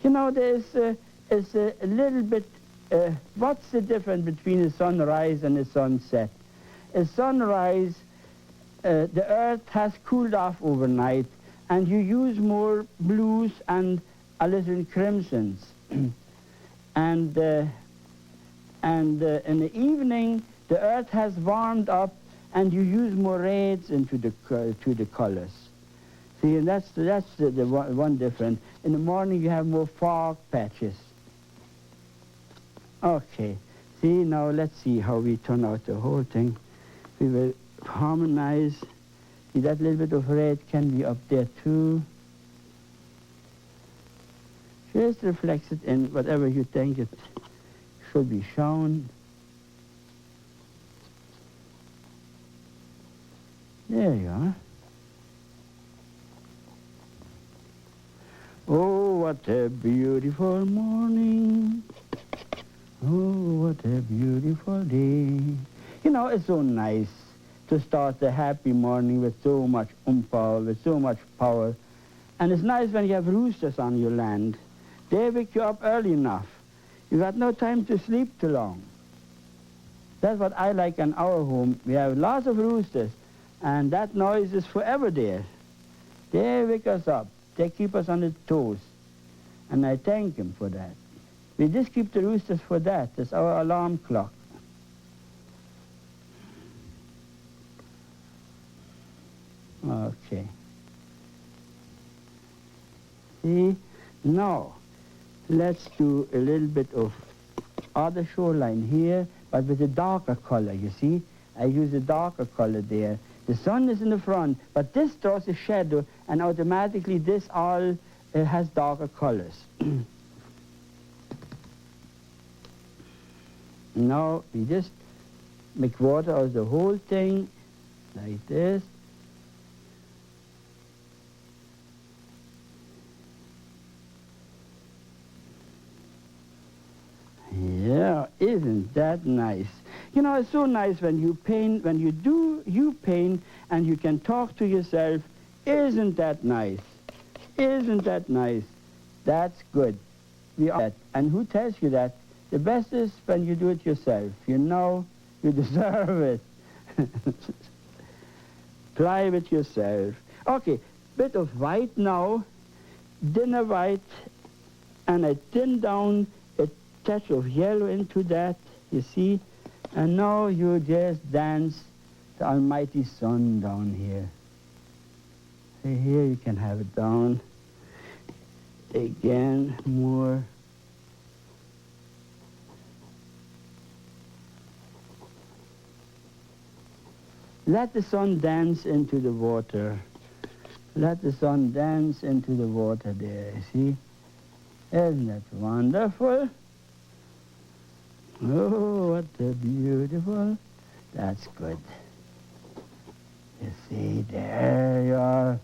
You know, there's a little bit, what's the difference between a sunrise and a sunset? A sunrise, the earth has cooled off overnight, and you use more blues and a little crimsons. And And in the evening, the earth has warmed up, and you use more reds into to the colors. See, and that's the one difference. In the morning, you have more fog patches. Okay. See, now let's see how we turn out the whole thing. We will harmonize. See, that little bit of red can be up there too. Just reflects it in whatever you think it should be shown. There you are. Oh, what a beautiful morning. Oh, what a beautiful day. You know, it's so nice to start the happy morning with so much oomph, with so much power. And it's nice when you have roosters on your land. They wake you up early enough. You got no time to sleep too long. That's what I like in our home. We have lots of roosters, and that noise is forever there. They wake us up. They keep us on the toes. And I thank them for that. We just keep the roosters for that. It's our alarm clock. Okay. See? Now, let's do a little bit of other shoreline here, but with a darker color, you see? I use a darker color there. The sun is in the front, but this draws a shadow, and automatically this all has darker colors. Now we just make water out of the whole thing, like this. Yeah, isn't that nice? You know, it's so nice when you paint, when you paint and you can talk to yourself. Isn't that nice? Isn't that nice? That's good. We are that. And who tells you that? The best is when you do it yourself. You know you deserve it. Try with yourself. Okay, bit of white now. Dinner white. And I thin down a touch of yellow into that, you see? And now you just dance the almighty sun down here. See, here you can have it down. Again, more. Let the sun dance into the water. Let the sun dance into the water there, see? Isn't that wonderful? Oh, what a beautiful. That's good. You see, there you are.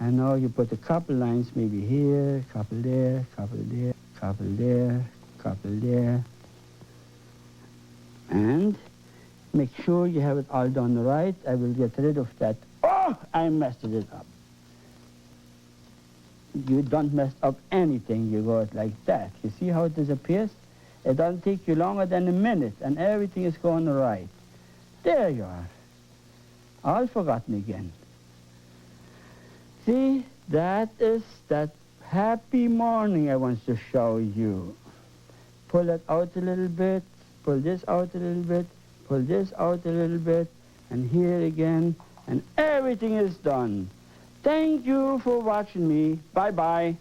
And now you put a couple lines maybe here, couple there, couple there, couple there, couple there. And make sure you have it all done right. I will get rid of that. Oh, I messed it up. You don't mess up anything. You go like that. You see how it disappears? It doesn't take you longer than a minute, and everything is going right. There you are. All forgotten again. See, that is that happy morning I want to show you. Pull it out a little bit, pull this out a little bit, pull this out a little bit, and here again, and everything is done. Thank you for watching me. Bye-bye.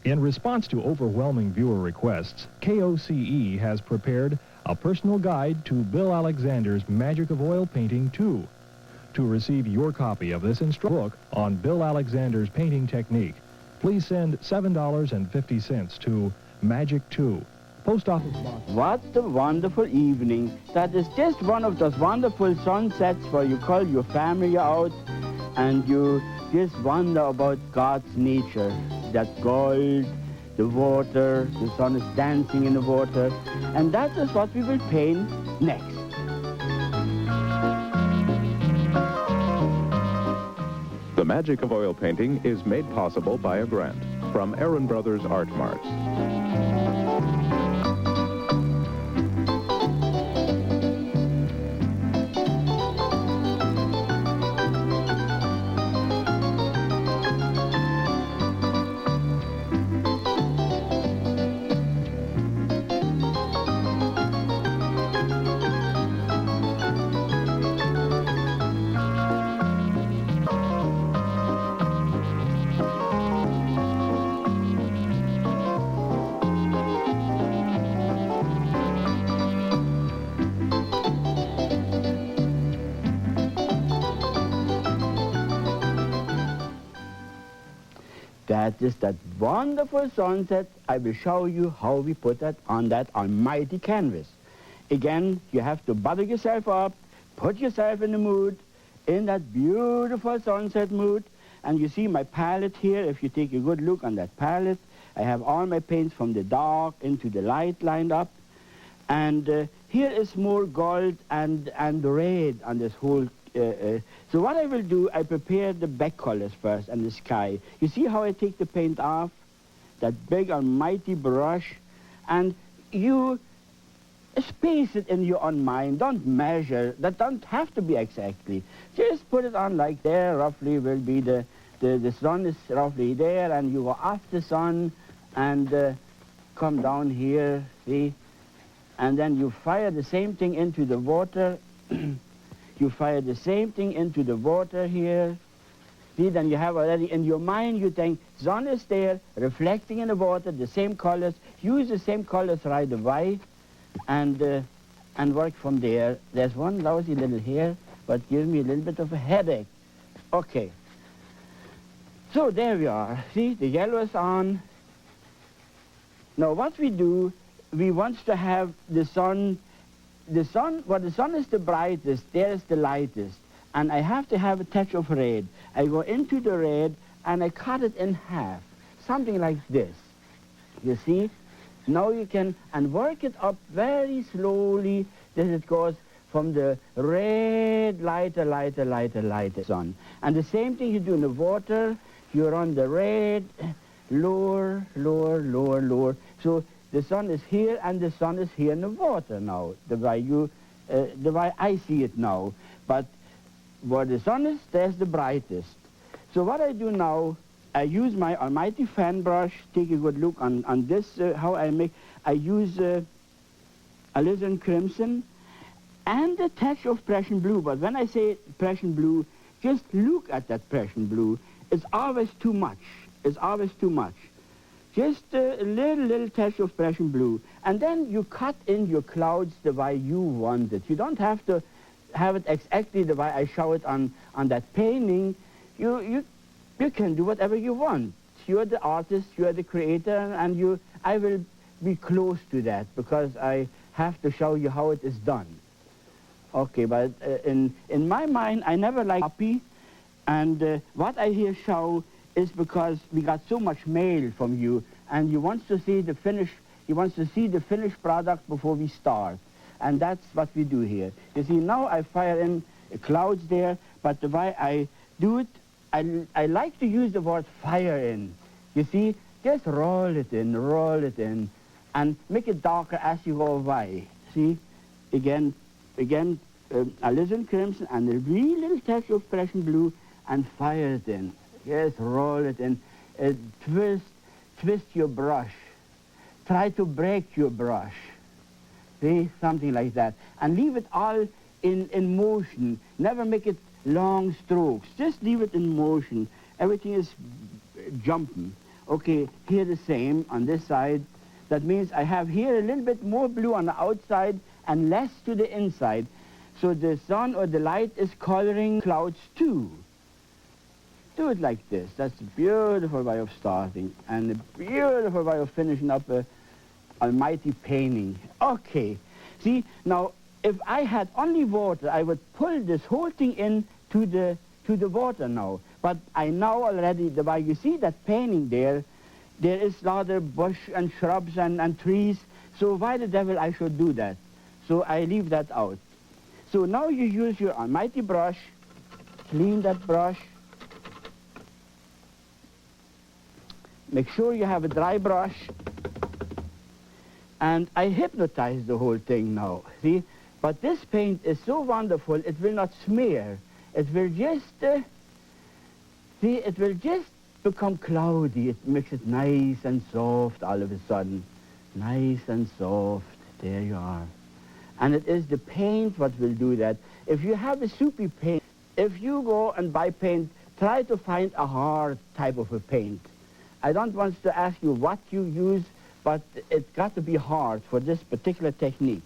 In response to overwhelming viewer requests, KOCE has prepared a personal guide to Bill Alexander's Magic of Oil Painting 2. To receive your copy of this book on Bill Alexander's painting technique, please send $7.50 to Magic 2, Post Office Box. What a wonderful evening. That is just one of those wonderful sunsets where you call your family out and you just wonder about God's nature. That gold, the water, the sun is dancing in the water. And that is what we will paint next. The magic of oil painting is made possible by a grant from Aaron Brothers Art Marts. That is that wonderful sunset. I will show you how we put that on that almighty canvas. Again, you have to butter yourself up, put yourself in the mood, in that beautiful sunset mood. And you see my palette here. If you take a good look on that palette, I have all my paints from the dark into the light lined up. And here is more gold and red on this whole. So what I will do, I prepare the back colors first and the sky. You see how I take the paint off? That big almighty brush. And you space it in your own mind. Don't measure. That don't have to be exactly. Just put it on like there. Roughly will be the sun is roughly there, and you go off the sun and come down here, see? And then you fire the same thing into the water. You fire the same thing into the water here. See, then you have already in your mind, you think, sun is there, reflecting in the water, the same colors. Use the same colors right away. And work from there. There's one lousy little here, but gives me a little bit of a headache. Okay. So there we are. See, the yellow is on. Now what we do, we want to have the sun, well, the sun is the brightest, there is the lightest. And I have to have a touch of red. I go into the red and I cut it in half. Something like this. You see? Now you can, and work it up very slowly, that it goes from the red, lighter sun. And the same thing you do in the water, you run the red, lower. So the sun is here and the sun is here in the water now, the way I see it now. But where the sun is, there's the brightest. So what I do now, I use my almighty fan brush. Take a good look on this, how I make. I use alizarin crimson and a touch of Prussian blue. But when I say Prussian blue, just look at that Prussian blue. It's always too much. It's always too much. Just a little touch of Prussian blue. And then you cut in your clouds the way you want it. You don't have to have it exactly the way I show it on that painting. You can do whatever you want. You're the artist, you're the creator, and I will be close to that because I have to show you how it is done. Okay, but in my mind, I never like copy, and what I here show is because we got so much mail from you, and you want to see the finished product before we start, and that's what we do here. You see, now I fire in clouds there, but the way I do it, I like to use the word fire in. You see, just roll it in, and make it darker as you go away. See, again, alizarin crimson and a wee little touch of Prussian blue, and fire it in. Just roll it in. Twist your brush. Try to break your brush. See, something like that. And leave it all in motion. Never make it long strokes. Just leave it in motion. Everything is jumping. Okay, here the same on this side. That means I have here a little bit more blue on the outside and less to the inside. So the sun or the light is coloring clouds too. Do it like this. That's a beautiful way of starting and a beautiful way of finishing up a almighty painting. Okay, see, now if I had only water, I would pull this whole thing in to the water now. But I know already, the way you see that painting there is a lot of bush and shrubs and trees. So why the devil I should do that? So I leave that out. So now you use your almighty brush, clean that brush. Make sure you have a dry brush. And I hypnotize the whole thing now, see? But this paint is so wonderful, it will not smear. It will just, it will just become cloudy. It makes it nice and soft all of a sudden. Nice and soft, there you are. And it is the paint what will do that. If you have a soupy paint, if you go and buy paint, try to find a hard type of a paint. I don't want to ask you what you use, but it's got to be hard for this particular technique.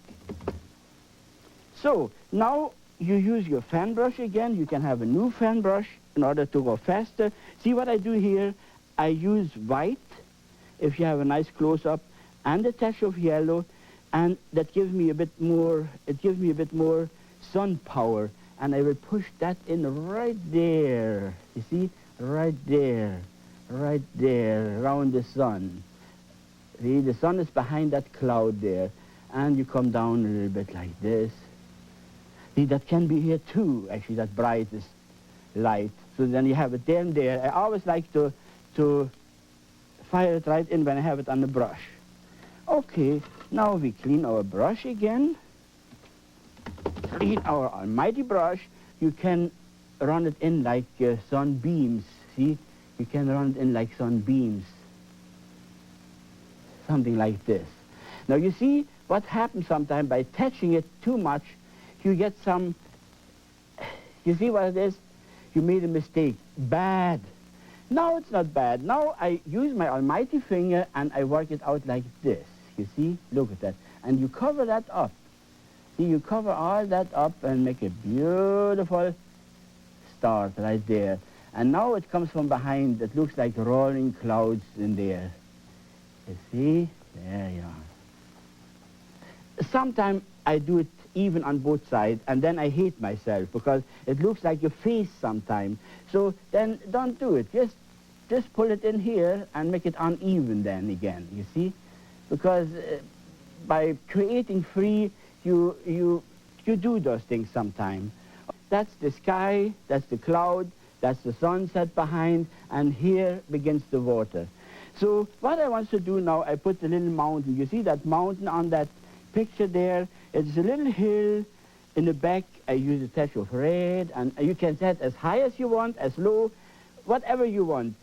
So now you use your fan brush again. You can have a new fan brush in order to go faster. See what I do here? I use white, if you have a nice close-up, and a touch of yellow, and that gives me a bit more, it gives me a bit more sun power, and I will push that in right there, you see, right there, around the sun. See, the sun is behind that cloud there, and you come down a little bit like this. See, that can be here too, actually, that brightest light. So then you have it there and there. I always like to fire it right in when I have it on the brush. Okay, now we clean our brush again. Clean our almighty brush. You can run it in like sunbeams. See, you can run it in like sunbeams. Something like this. Now you see what happens sometimes by touching it too much, you get some, you see what it is? You made a mistake. Bad. No, it's not bad. Now I use my almighty finger and I work it out like this. You see? Look at that. And you cover that up. See, you cover all that up and make a beautiful start right there. And now it comes from behind. It looks like rolling clouds in there. You see? There you are. Sometimes I do it even on both sides, and then I hate myself because it looks like your face sometimes. So then don't do it. Just pull it in here and make it uneven then again, you see? Because by creating free, you do those things sometimes. That's the sky, that's the cloud, that's the sunset behind, and here begins the water. So what I want to do now, I put a little mountain. You see that mountain on that picture there? It's a little hill in the back. I use a touch of red, and you can set as high as you want, as low, whatever you want.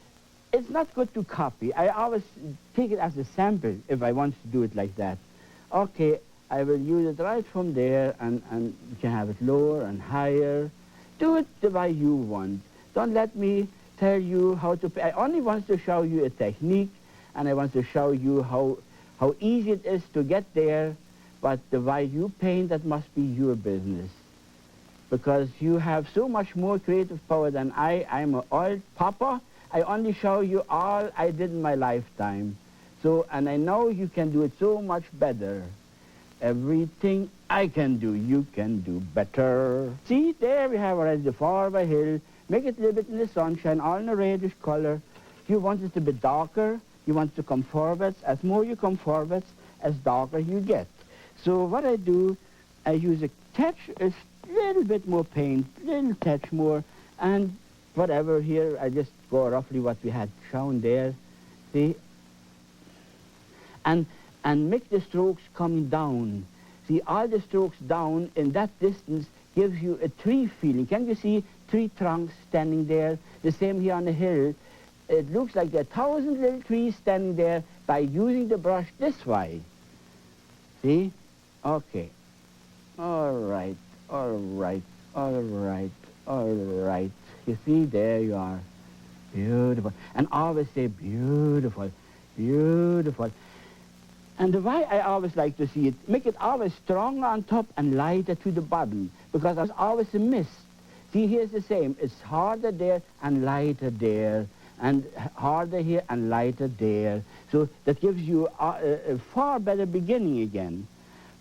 It's not good to copy. I always take it as a sample if I want to do it like that. Okay, I will use it right from there, and you can have it lower and higher. Do it the way you want. Don't let me tell you how to I only want to show you a technique, and I want to show you how easy it is to get there, but the way you paint, that must be your business. Because you have so much more creative power than I. I'm an old papa. I only show you all I did in my lifetime. So, and I know you can do it so much better. Everything I can do, you can do better. See, there we have already the faraway hill. Make it a little bit in the sunshine, all in a reddish color. You want it to be darker. You want to come forwards. As more you come forwards, as darker you get. So what I do, I use a touch, a little bit more paint, little touch more, and whatever here, I just go roughly what we had shown there. See? And make the strokes coming down. See, all the strokes down in that distance gives you a tree feeling. Can you see tree trunks standing there? The same here on the hill. It looks like there are 1,000 little trees standing there by using the brush this way. See? Okay. All right. You see, there you are. Beautiful. And always say beautiful, beautiful. And the way I always like to see it, make it always stronger on top and lighter to the bottom, because there's always a mist. See, here's the same. It's harder there and lighter there, and harder here and lighter there. So that gives you a far better beginning again.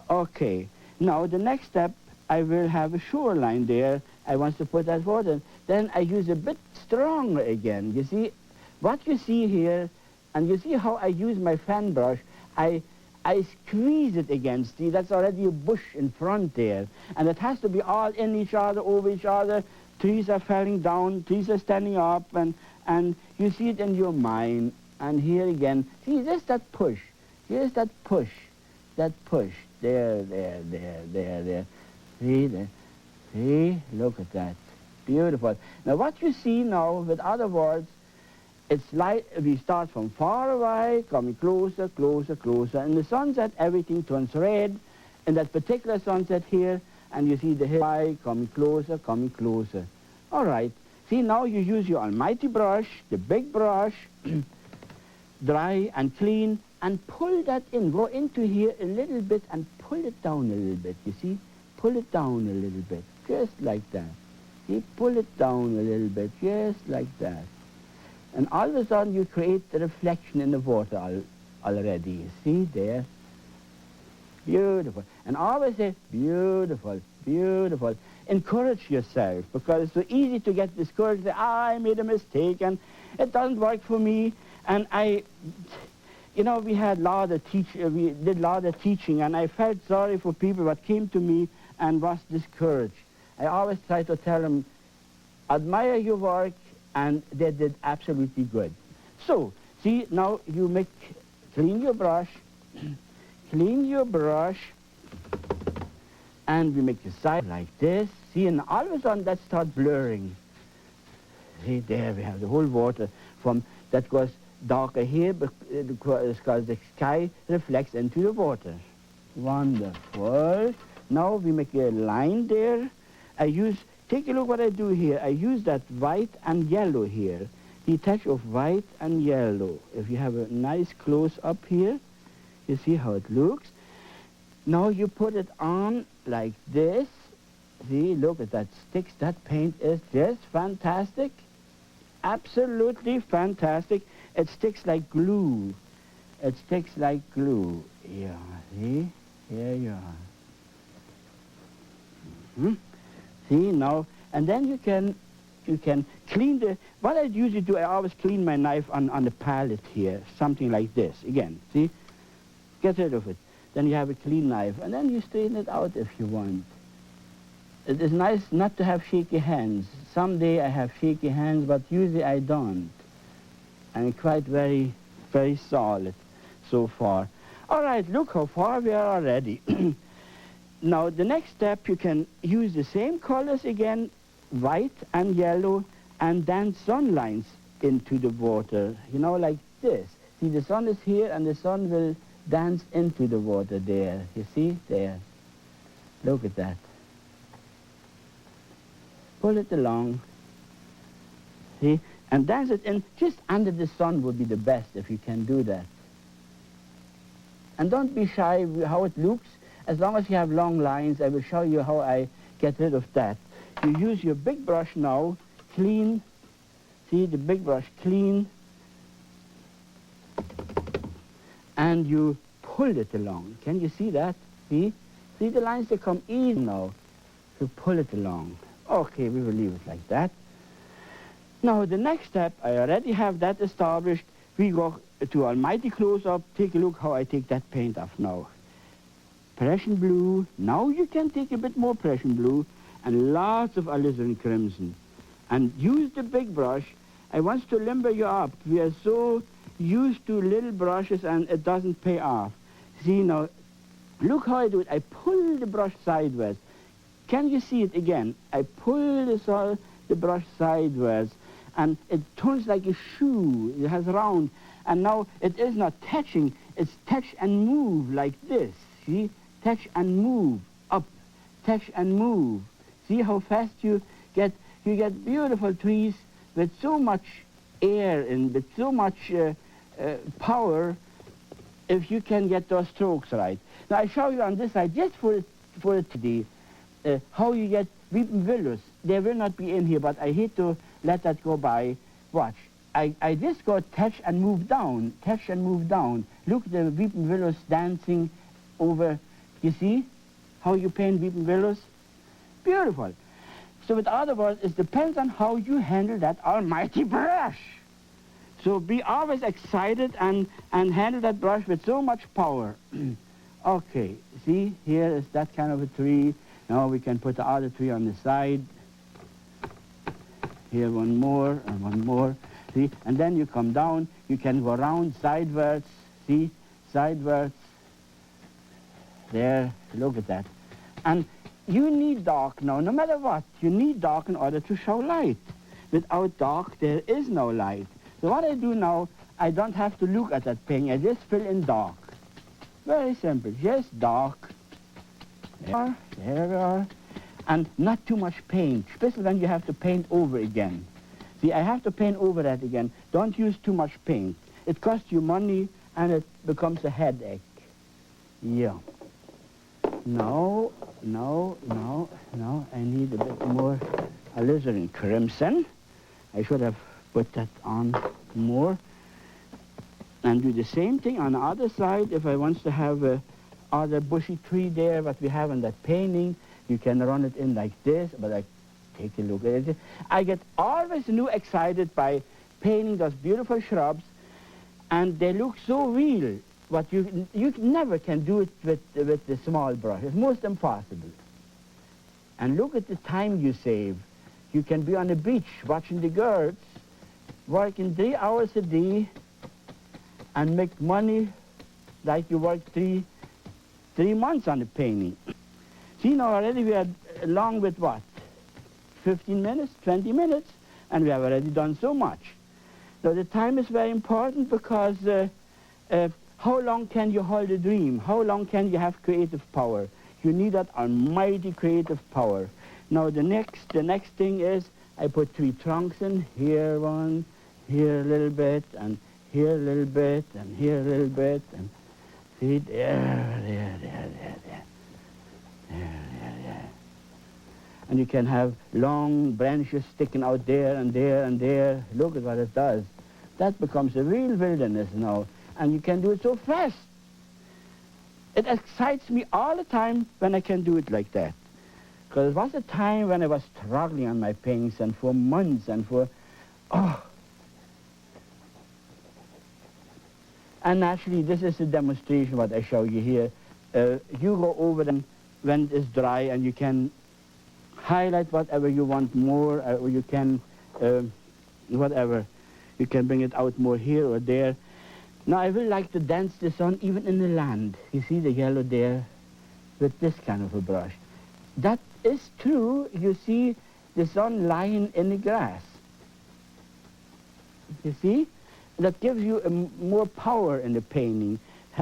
Okay. Now, the next step, I will have a shoreline there. I want to put that water. Then I use a bit stronger again. You see, what you see here, and you see how I use my fan brush, I squeeze it against. See, that's already a bush in front there. And it has to be all in each other, over each other. Trees are falling down, trees are standing up, and you see it in your mind. And here again, see, just that push. Here's that push. That push. There. See, there. See, look at that. Beautiful. Now, what you see now, with other words, it's like we start from far away, coming closer, closer, closer. In the sunset, everything turns red. In that particular sunset here, and you see the hill coming closer, coming closer. All right. See, now you use your almighty brush, the big brush, dry and clean, and pull that in. Go into here a little bit and pull it down a little bit, you see? Pull it down a little bit, just like that. See, pull it down a little bit, just like that. And all of a sudden you create the reflection in the water already. You see there? Beautiful. And always say, beautiful, beautiful. Encourage yourself, because it's so easy to get discouraged. Say, I made a mistake and it doesn't work for me. And we did a lot of teaching, and I felt sorry for people that came to me and was discouraged. I always try to tell them, admire your work, and they did absolutely good. So, see, now you clean your brush, and we make the side like this. See, and all of a sudden that starts blurring. See, there we have the whole water that goes darker here because the sky reflects into the water. Wonderful. Now we make a line there. Take a look what I do here. I use that white and yellow here. The touch of white and yellow. If you have a nice close-up here, you see how it looks. Now you put it on like this. See, look at that sticks. That paint is just fantastic. Absolutely fantastic. It sticks like glue. It sticks like glue. Yeah, see? Here you are. See, now, and then you can clean what I usually do, I always clean my knife on the palette here, something like this. Again, see? Get rid of it. Then you have a clean knife, and then you straighten it out if you want. It is nice not to have shaky hands. Someday I have shaky hands, but usually I don't. I'm quite very, very solid so far. All right, look how far we are already. Now, the next step, you can use the same colors again, white and yellow, and then sun lines into the water, like this. See, the sun is here, and the sun will dance into the water there. You see? There. Look at that. Pull it along. See? And dance it in. Just under the sun would be the best if you can do that. And don't be shy how it looks. As long as you have long lines, I will show you how I get rid of that. You use your big brush now, clean. See, the big brush, clean. And you pull it along. Can you see that? See? See the lines, they come easy now. You pull it along. Okay, we will leave it like that. Now, the next step, I already have that established. We go to almighty close-up. Take a look how I take that paint off now. Prussian blue. Now you can take a bit more Prussian blue and lots of alizarin crimson. And use the big brush. I want to limber you up. We are so used to little brushes and it doesn't pay off. See now, look how I do it. I pull the brush sideways. Can you see it again? I pull the brush sideways and it turns like a shoe. It has round. And now it is not touching. It's touch and move like this. See? Touch and move, up, touch and move. See how fast you get beautiful trees with so much air and with so much power if you can get those strokes right. Now I show you on this side, just for today, how you get weeping willows. They will not be in here, but I hate to let that go by. Watch. I just go touch and move down, touch and move down. Look, the weeping willows dancing over. You see how you paint weeping willows? Beautiful. So with other words, it depends on how you handle that almighty brush. So be always excited and handle that brush with so much power. Okay, see, here is that kind of a tree. Now we can put the other tree on the side. Here one more and one more. See, and then you come down. You can go around sideways. See, sideways. There, look at that. And you need dark now, no matter what. You need dark in order to show light. Without dark, there is no light. So what I do now, I don't have to look at that painting. I just fill in dark. Very simple, just dark. There we are. And not too much paint, especially when you have to paint over again. See, I have to paint over that again. Don't use too much paint. It costs you money and it becomes a headache. Yeah. No, I need a bit more alizarin crimson. I should have put that on more. And do the same thing on the other side. If I want to have a other bushy tree there, what we have in that painting, you can run it in like this, but I take a look at it. I get always excited by painting those beautiful shrubs, and they look so real. But you never can do it with the small brush. It's most impossible. And look at the time you save. You can be on the beach watching the girls, working 3 hours a day, and make money like you work three months on the painting. See, now already we are along with what? 15 minutes, 20 minutes, and we have already done so much. So the time is very important because how long can you hold a dream? How long can you have creative power? You need that almighty creative power. Now the next thing is I put 3 trunks in, here one, here a little bit, and here a little bit, and here a little bit, and see, there. And you can have long branches sticking out there and there and there. Look at what it does. That becomes a real wilderness now. And you can do it so fast. It excites me all the time when I can do it like that. Because there was a time when I was struggling on my paintings, and for months and And actually, this is a demonstration what I show you here. You go over them when it's dry, and you can highlight whatever you want more, or you can, whatever. You can bring it out more here or there. Now, I will like to dance the sun even in the land. You see the yellow there with this kind of a brush. That is true. You see the sun lying in the grass. You see? That gives you more power in the painting.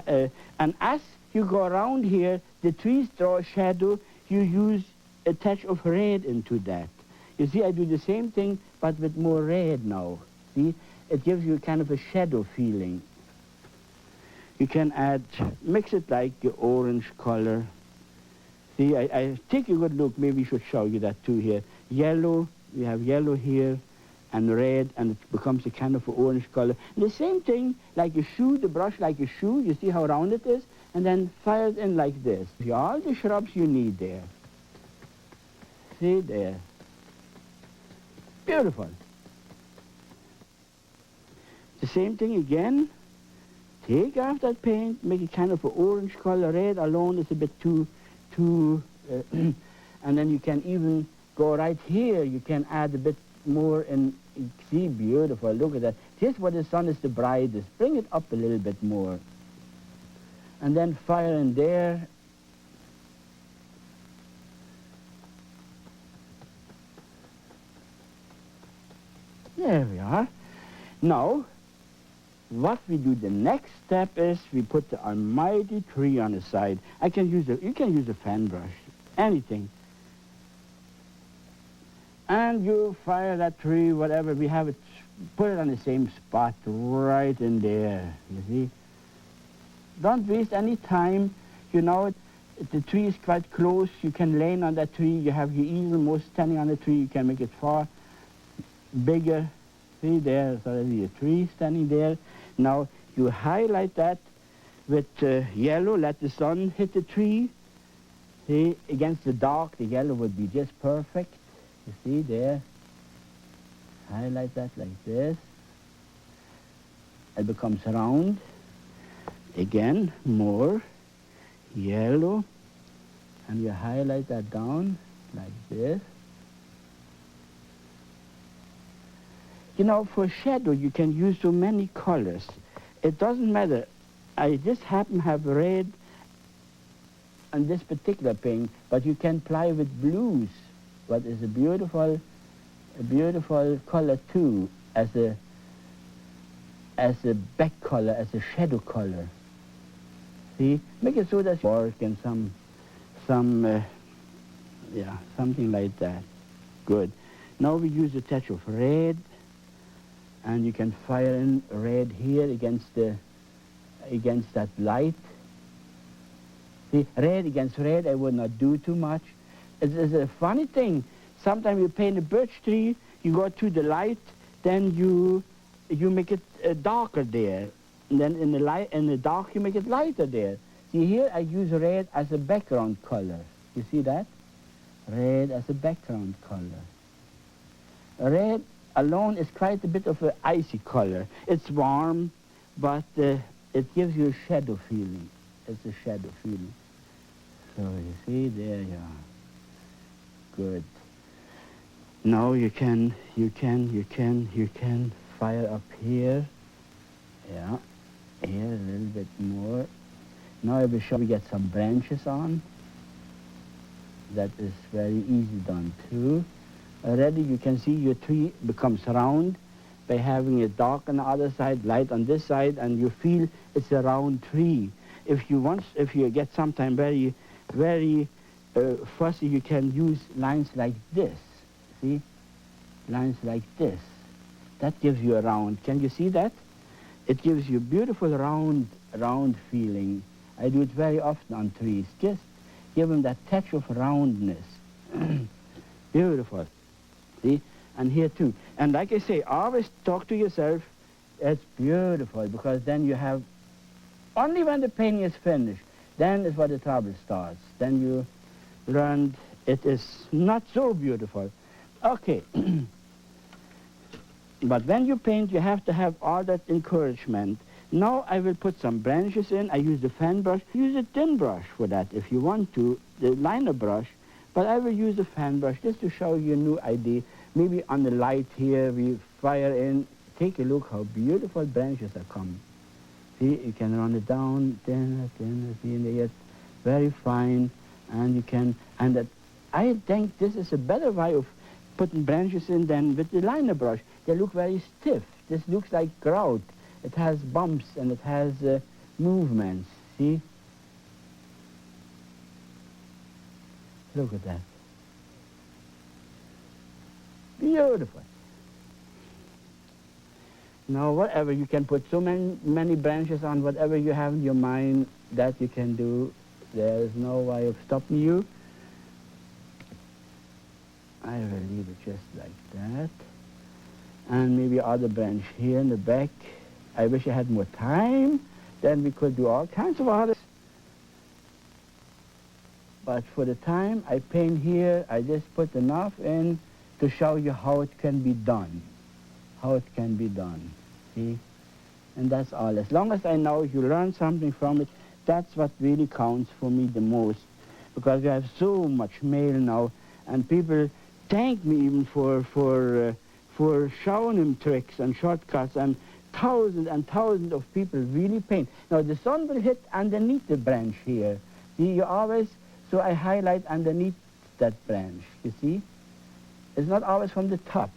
And as you go around here, the trees draw shadow. You use a touch of red into that. You see, I do the same thing, but with more red now. See? It gives you kind of a shadow feeling. You can mix it like the orange color. See, I take a good look. Maybe we should show you that too here. Yellow, we have yellow here, and red, and it becomes a kind of orange color. And the same thing, like a shoe, the brush like a shoe, you see how round it is? And then fire it in like this. See all the shrubs you need there. See there. Beautiful. The same thing again. Take off that paint, make it kind of an orange color. Red alone is a bit too and then you can even go right here. You can add a bit more, and see, beautiful. Look at that. Just where the sun is the brightest. Bring it up a little bit more. And then fire in there. There we are. Now, what we do, the next step is we put the almighty tree on the side. You can use a fan brush, anything. And you fire that tree, whatever, we have it, put it on the same spot, right in there, you see. Don't waste any time. You know, the tree is quite close. You can lean on that tree. You have your easel most standing on the tree. You can make it far bigger. See, there's already a tree standing there. Now, you highlight that with yellow. Let the sun hit the tree. See, against the dark, the yellow would be just perfect. You see there? Highlight that like this. It becomes round. Again, more yellow. And you highlight that down like this. You know, for shadow, you can use so many colors. It doesn't matter. I just happen to have red on this particular paint, but you can play with blues. But it's a beautiful color too, as a back color, as a shadow color. See, make it so that you work and something like that. Good. Now we use a touch of red, and you can fire in red here against that light. See, red against red, I would not do too much. It's a funny thing. Sometimes you paint a birch tree, you go to the light, then you you make it darker there. And then in the dark, you make it lighter there. See, here I use red as a background color. You see that? Red as a background color. Red alone is quite a bit of an icy color. It's warm, but it gives you a shadow feeling. It's a shadow feeling. So you see, there you are. Good. Now you can fire up here. Yeah, here a little bit more. Now I will show we get some branches on. That is very easy done too. Already you can see your tree becomes round by having it dark on the other side, light on this side, and you feel it's a round tree. If you get sometime very fussy, you can use lines like this. See? Lines like this. That gives you a round. Can you see that? It gives you beautiful round feeling. I do it very often on trees. Just give them that touch of roundness. Beautiful. See? And here too. And like I say, always talk to yourself. It's beautiful, because then you have, only when the painting is finished, then is where the trouble starts. Then you learn it is not so beautiful. Okay. But when you paint, you have to have all that encouragement. Now I will put some branches in. I use the fan brush. Use a thin brush for that if you want to, the liner brush. But I will use the fan brush just to show you a new idea. Maybe on the light here, we fire in. Take a look how beautiful branches are coming. See, you can run it down, thinner, see, and they get very fine. And you can, and that, I think this is a better way of putting branches in than with the liner brush. They look very stiff. This looks like grout. It has bumps and it has movements. See? Look at that. Beautiful. Now, whatever, you can put so many branches on whatever you have in your mind that you can do. There is no way of stopping you. I will leave it just like that. And maybe other branch here in the back. I wish I had more time. Then we could do all kinds of others. But for the time I paint here, I just put enough in to show you how it can be done. How it can be done. See? And that's all. As long as I know you learn something from it, that's what really counts for me the most. Because we have so much mail now, and people thank me even for showing them tricks and shortcuts, and thousands of people really paint. Now the sun will hit underneath the branch here. See, you always, so I highlight underneath that branch, you see? It's not always from the top.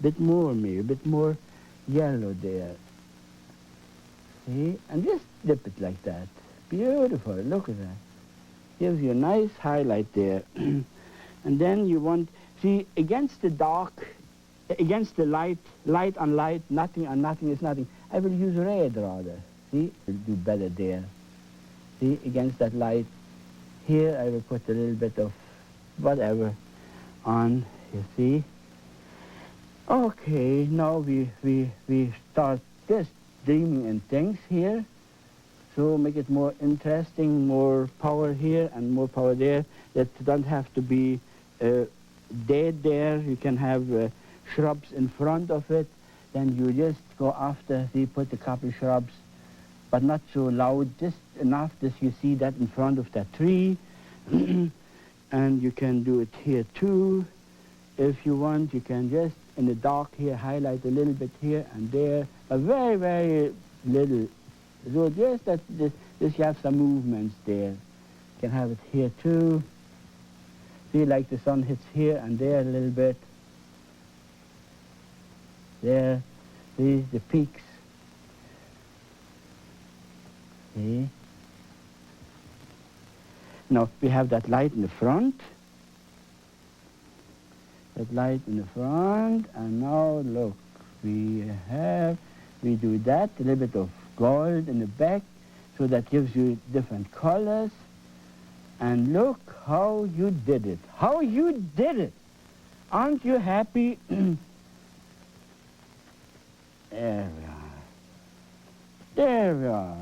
Bit more maybe, a bit more yellow there. See? And just dip it like that. Beautiful, look at that. Gives you a nice highlight there. And then you want, see, against the dark, against the light, light on light, nothing on nothing is nothing. I will use red rather. See, it'll do better there. See, against that light. Here I will put a little bit of whatever on, you see. Okay, now we start just dreaming in things here. So make it more interesting, more power here and more power there. That don't have to be dead there. You can have shrubs in front of it. Then you just go after, see, put a couple shrubs, but not so loud, just enough that you see that in front of that tree. And you can do it here too. If you want, you can just, in the dark here, highlight a little bit here and there, but very, very little. So just that this you have some movements there. You can have it here too. See, like the sun hits here and there a little bit. There, see the peaks. See? Now we have that light in the front. That light in the front, and now look, we do that, a little bit of gold in the back, so that gives you different colors. And look how you did it. How you did it. Aren't you happy? There we are. There we are.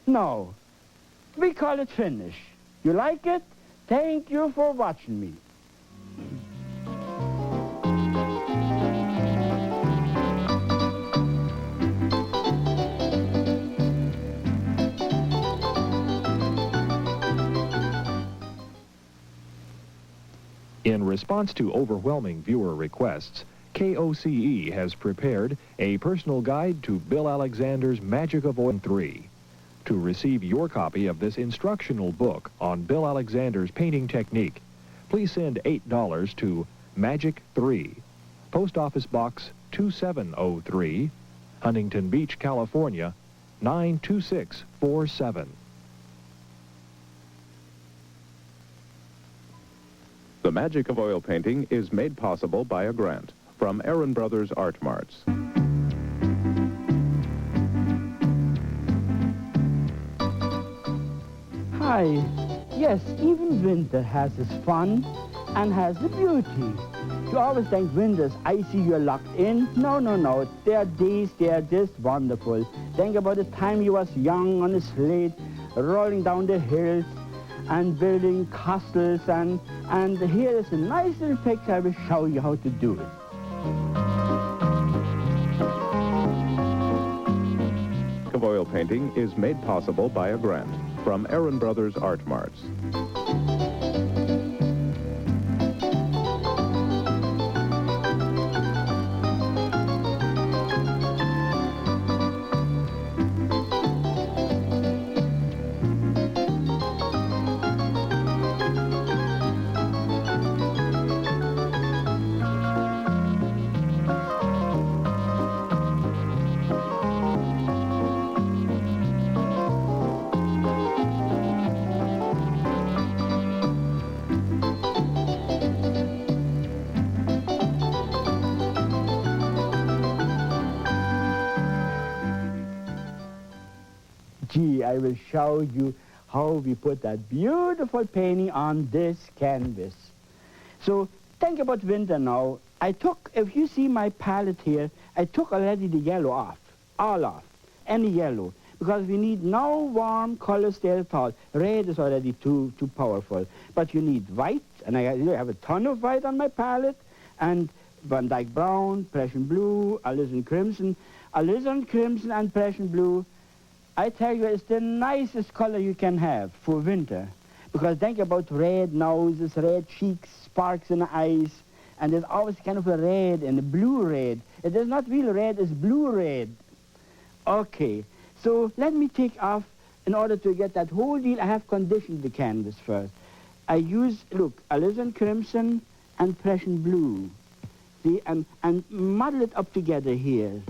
Now, we call it finished. You like it? Thank you for watching me. In response to overwhelming viewer requests, KOCE has prepared a personal guide to Bill Alexander's Magic of Oil 3. To receive your copy of this instructional book on Bill Alexander's painting technique, please send $8 to Magic 3, Post Office Box 2703, Huntington Beach, California, 92647. The Magic of Oil Painting is made possible by a grant from Aaron Brothers Art Marts. Hi. Yes, even winter has its fun and has the beauty. You always think winter's icy, you're locked in. No, no, no. There are days, they are just wonderful. Think about the time you was young on a sled, rolling down the hills and building castles, and here is a nice little picture. I will show you how to do it. Of Oil Painting is made possible by a grant from Aaron Brothers Art Marts. Gee, I will show you how we put that beautiful painting on this canvas. So think about winter now. I took, if you see my palette here, I took already the yellow off, all off, any yellow, because we need no warm colors there at all. Red is already too powerful, but you need white, and I have a ton of white on my palette, and Van Dyke brown, Prussian blue, alizarin crimson and Prussian blue. I tell you, it's the nicest color you can have for winter. Because think about red noses, red cheeks, sparks in the eyes, and there's always kind of a red and a blue red. It is not real red, it's blue red. Okay, so let me take off, in order to get that whole deal, I have conditioned the canvas first. I use, look, alizarin crimson and Prussian blue. See, and model it up together here.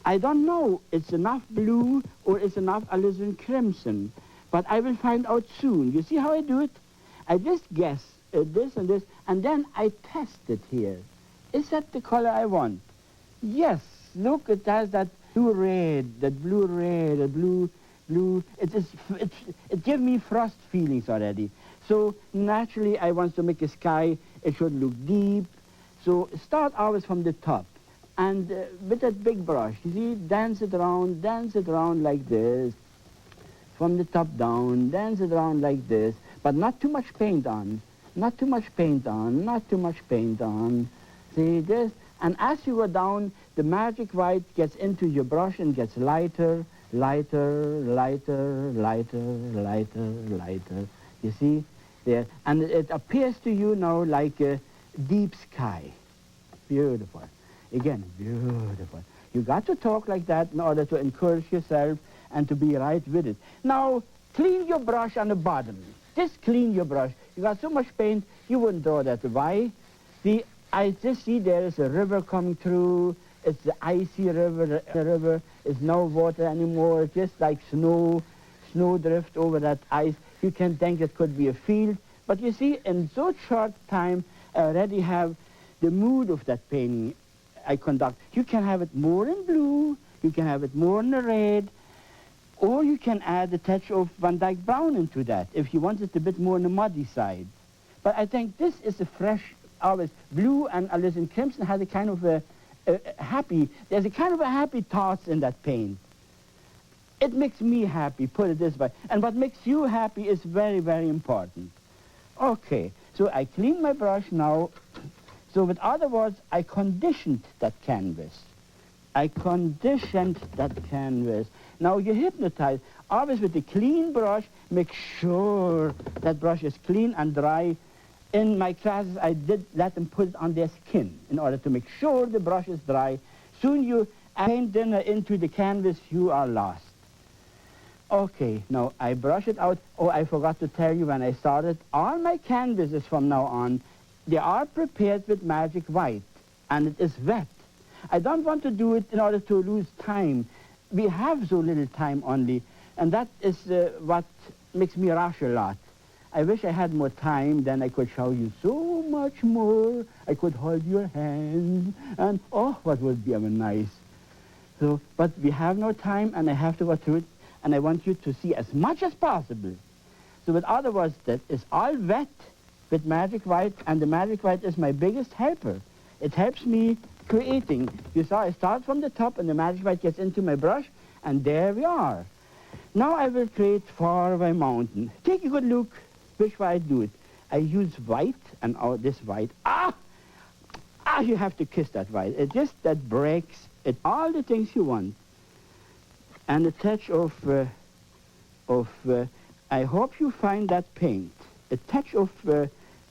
I don't know it's enough blue or it's enough alizarin crimson, but I will find out soon. You see how I do it? I just guess this and this, and then I test it here. Is that the color I want? Yes, look, it has that blue red, that blue red, that blue. It gives me frost feelings already. So naturally I want to make a sky, it should look deep. So start always from the top. And with that big brush, you see, dance it around like this. From the top down, dance it around like this. But not too much paint on. Not too much paint on, not too much paint on. See this? And as you go down, the magic white gets into your brush and gets lighter, lighter, lighter, lighter, lighter, lighter. You see? There. And it appears to you now like a deep sky. Beautiful. Again, beautiful. You got to talk like that in order to encourage yourself and to be right with it. Now, clean your brush on the bottom. Just clean your brush. You got so much paint, you wouldn't draw that. Why? See, I just see there is a river coming through. It's the icy river. The river is no water anymore. It's just like snow drift over that ice. You can think it could be a field. But you see, in so short time, I already have the mood of that painting I conduct. You can have it more in blue, you can have it more in the red, or you can add a touch of Van Dyke brown into that if you want it a bit more on the muddy side. But I think this is a fresh, always blue, and alizarin crimson has a kind of a happy. There's a kind of a happy thoughts in that paint. It makes me happy, put it this way. And what makes you happy is very, very important. Okay, so I clean my brush now. So with other words, I conditioned that canvas. I conditioned that canvas. Now you hypnotize. Always with a clean brush, make sure that brush is clean and dry. In my classes, I did let them put it on their skin in order to make sure the brush is dry. Soon you paint dinner into the canvas, you are lost. Okay, now I brush it out. Oh, I forgot to tell you when I started, all my canvases from now on, they are prepared with magic white, and it is wet. I don't want to do it in order to lose time. We have so little time only, and that is what makes me rush a lot. I wish I had more time, then I could show you so much more. I could hold your hand, and oh, what would be ever nice. So, but we have no time, and I have to go through it, and I want you to see as much as possible. So with other words, that is all wet with magic white, and the magic white is my biggest helper. It helps me creating. You saw I start from the top, and the magic white gets into my brush, and there we are. Now I will create Faraway Mountain. Take a good look which way I do it. I use white, and this white. You have to kiss that white. It just that breaks it. All the things you want. And a touch of I hope you find that paint. A touch of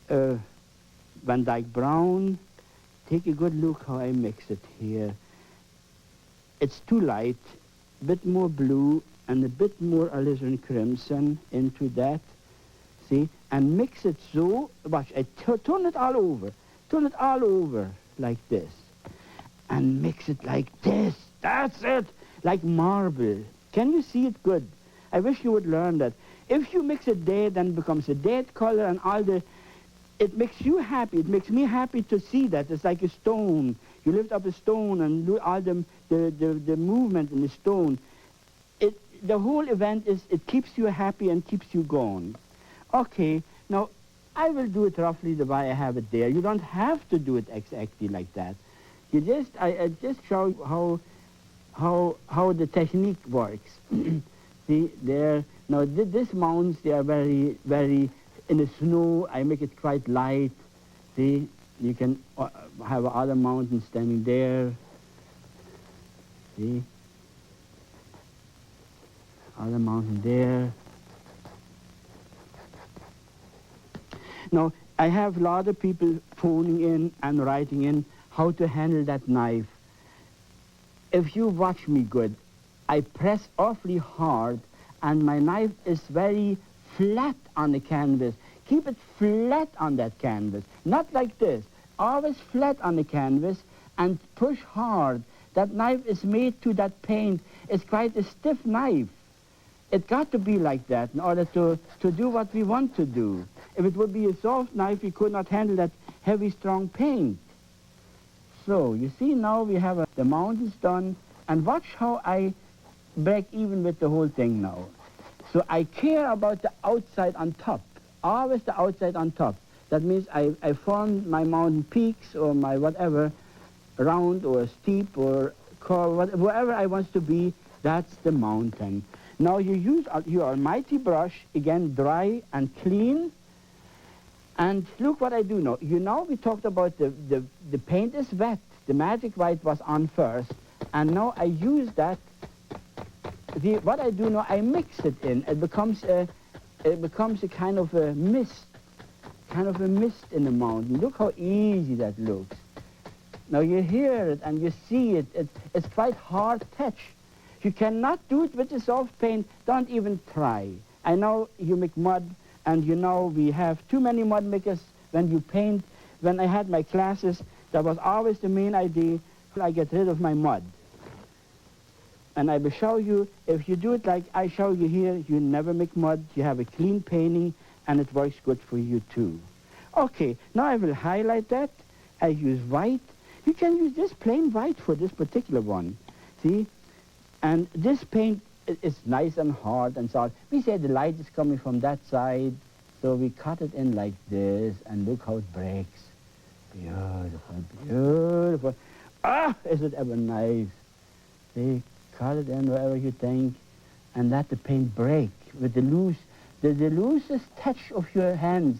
Van Dyke Brown. Take a good look how I mix it here. It's too light. A bit more blue and a bit more alizarin crimson into that. See? And mix it so. Watch, I turn it all over. Turn it all over like this. And mix it like this. That's it. Like marble. Can you see it good? I wish you would learn that. If you mix it dead, then it becomes a dead color, and all the... It makes you happy. It makes me happy to see that. It's like a stone. You lift up a stone and do all the movement in the stone. The whole event is, it keeps you happy and keeps you going. Okay, now I will do it roughly the way I have it there. You don't have to do it exactly like that. You just, I just show you how the technique works. See, there, now these mountains, they are very, very, in the snow, I make it quite light. See, you can have other mountains standing there. See, other mountain there. Now, I have a lot of people phoning in and writing in how to handle that knife. If you watch me good, I press awfully hard, and my knife is very flat on the canvas. Keep it flat on that canvas, not like this. Always flat on the canvas, and push hard. That knife is made to that paint. It's quite a stiff knife. It got to be like that in order to do what we want to do. If it would be a soft knife, we could not handle that heavy, strong paint. So, you see now we have the mountains done, and watch how I break even with the whole thing now. So I care about the outside on top, always the outside on top. That means I form my mountain peaks or my whatever, round or steep or curve, whatever I want to be, that's the mountain. Now you use your almighty brush, again dry and clean, and look what I do now. You know we talked about the paint is wet, the magic white was on first, and now I use that. What I do now, I mix it in. It becomes a kind of a mist in the mountain. Look how easy that looks. Now you hear it and you see it. It's quite hard touch. You cannot do it with the soft paint. Don't even try. I know you make mud, and you know we have too many mud makers when you paint. When I had my classes, that was always the main idea. I get rid of my mud. And I will show you, if you do it like I show you here, you never make mud, you have a clean painting, and it works good for you too. Okay, now I will highlight that. I use white. You can use this plain white for this particular one. See? And this paint is nice and hard and soft. We say the light is coming from that side, so we cut it in like this, and look how it breaks. Beautiful, beautiful. Ah, is it ever nice? See, cut it in wherever you think, and let the paint break with the loosest touch of your hands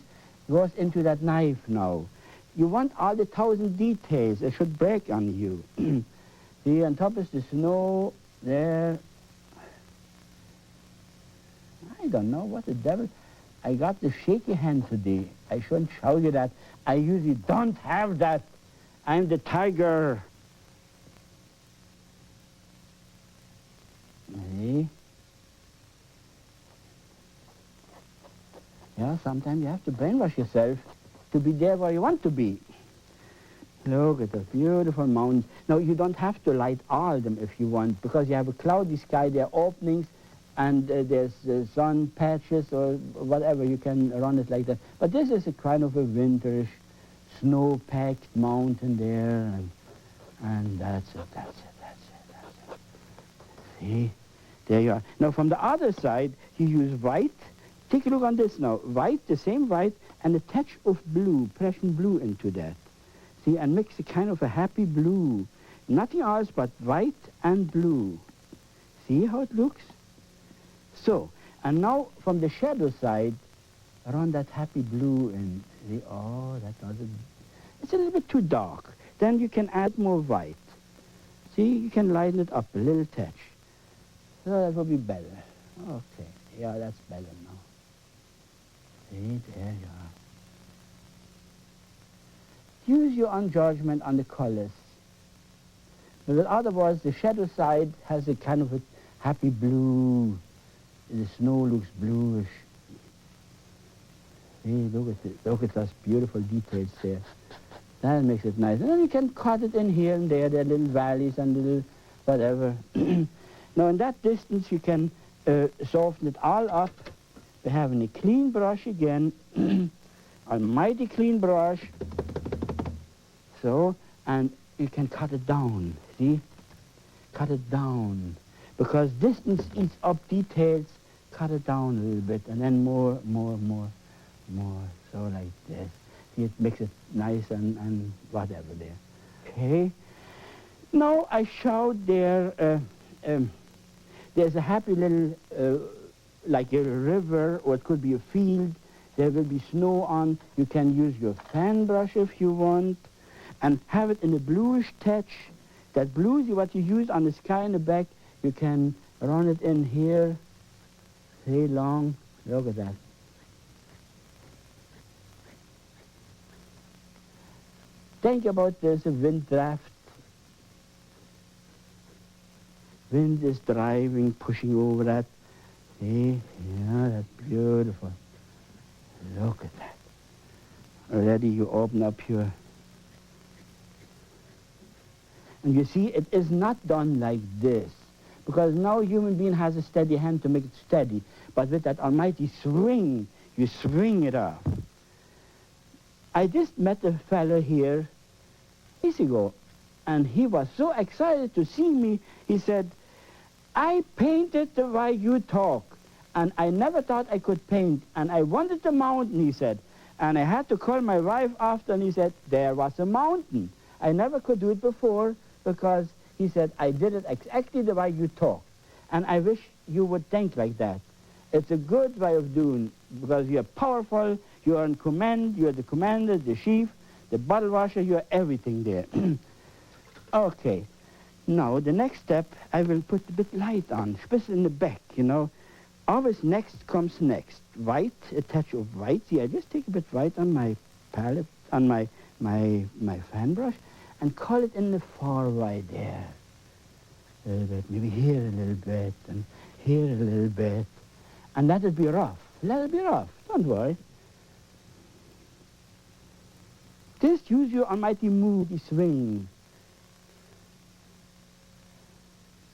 goes into that knife now. You want all the 1,000 details. It should break on you. See, on top is the snow there. I don't know what the devil. I got the shaky hand today. I shouldn't show you that. I usually don't have that. I'm the tiger. See? Yeah, sometimes you have to brainwash yourself to be there where you want to be. Look at the beautiful mountains. Now, you don't have to light all of them if you want, because you have a cloudy sky, there are openings, and there's sun patches or whatever. You can run it like that. But this is a kind of a winterish, snow-packed mountain there, and that's it. See? There you are. Now, from the other side, you use white. Take a look on this now. White, the same white, and a touch of blue, Prussian blue into that. See, and mix a kind of a happy blue. Nothing else but white and blue. See how it looks? So, and now from the shadow side, run that happy blue and see, oh, that doesn't, it's a little bit too dark. Then you can add more white. See, you can lighten it up a little touch. So that will be better. Okay, yeah, that's better now. See, there you are. Use your own judgment on the colors. But otherwise, the shadow side has a kind of a happy blue. The snow looks bluish. See, look at those beautiful details there. That makes it nice. And then you can cut it in here and there. There are little valleys and little whatever. Now, in that distance, you can soften it all up by having a clean brush again, a mighty clean brush. So, and you can cut it down, see? Cut it down. Because distance eats up details, cut it down a little bit, and then more. So like this. See, it makes it nice and whatever there. Okay? Now I showed there, there's a happy little, like a river, or it could be a field. There will be snow on. You can use your fan brush if you want, and have it in a bluish touch. That blue is what you use on the sky in the back. You can run it in here. See, long. Look at that. Think about this, a wind draft. Wind is driving, pushing over that. See? Yeah, that's beautiful. Look at that. Already you open up your... And you see, it is not done like this. Because no human being has a steady hand to make it steady. But with that almighty swing, you swing it off. I just met a fellow here days ago, and he was so excited to see me. He said, I painted the way you talk, and I never thought I could paint, and I wanted the mountain, he said. And I had to call my wife after, and he said, there was a mountain. I never could do it before, because he said, I did it exactly the way you talk. And I wish you would think like that. It's a good way of doing, because you're powerful, you're in command, you're the commander, the chief, the bottle washer, you're everything there. Okay. Now, the next step, I will put a bit light on, especially in the back, you know. Always next comes next. White, a touch of white. See, I just take a bit white on my palette, on my fan brush, and call it in the far right there. A little bit, maybe here a little bit, and here a little bit. And let it be rough. Let it be rough. Don't worry. Just use your almighty moody swing.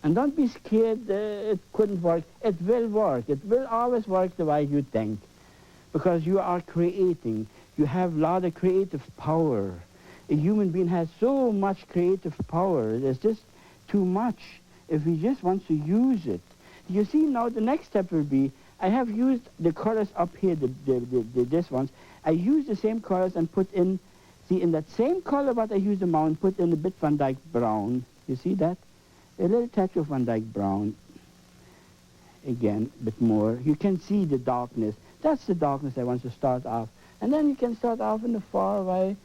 And don't be scared it couldn't work. It will work. It will always work the way you think. Because you are creating. You have a lot of creative power. A human being has so much creative power. There's just too much if he just wants to use it. You see, now the next step will be, I have used the colors up here, this ones. I use the same colors and put in See, in that same color what I use the mount, put in a bit Van Dyke brown. You see that? A little touch of Van Dyke brown. Again, a bit more. You can see the darkness. That's the darkness I want to start off. And then you can start off in the far away,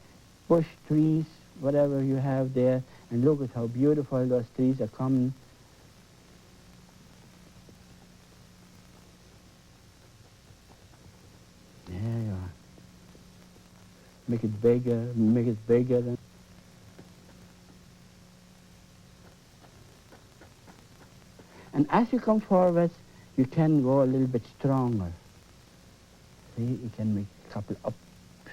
bush, trees, whatever you have there. And look at how beautiful those trees are coming. There you are. Make it bigger, make it bigger. And as you come forward, you can go a little bit stronger. See, you can make a couple up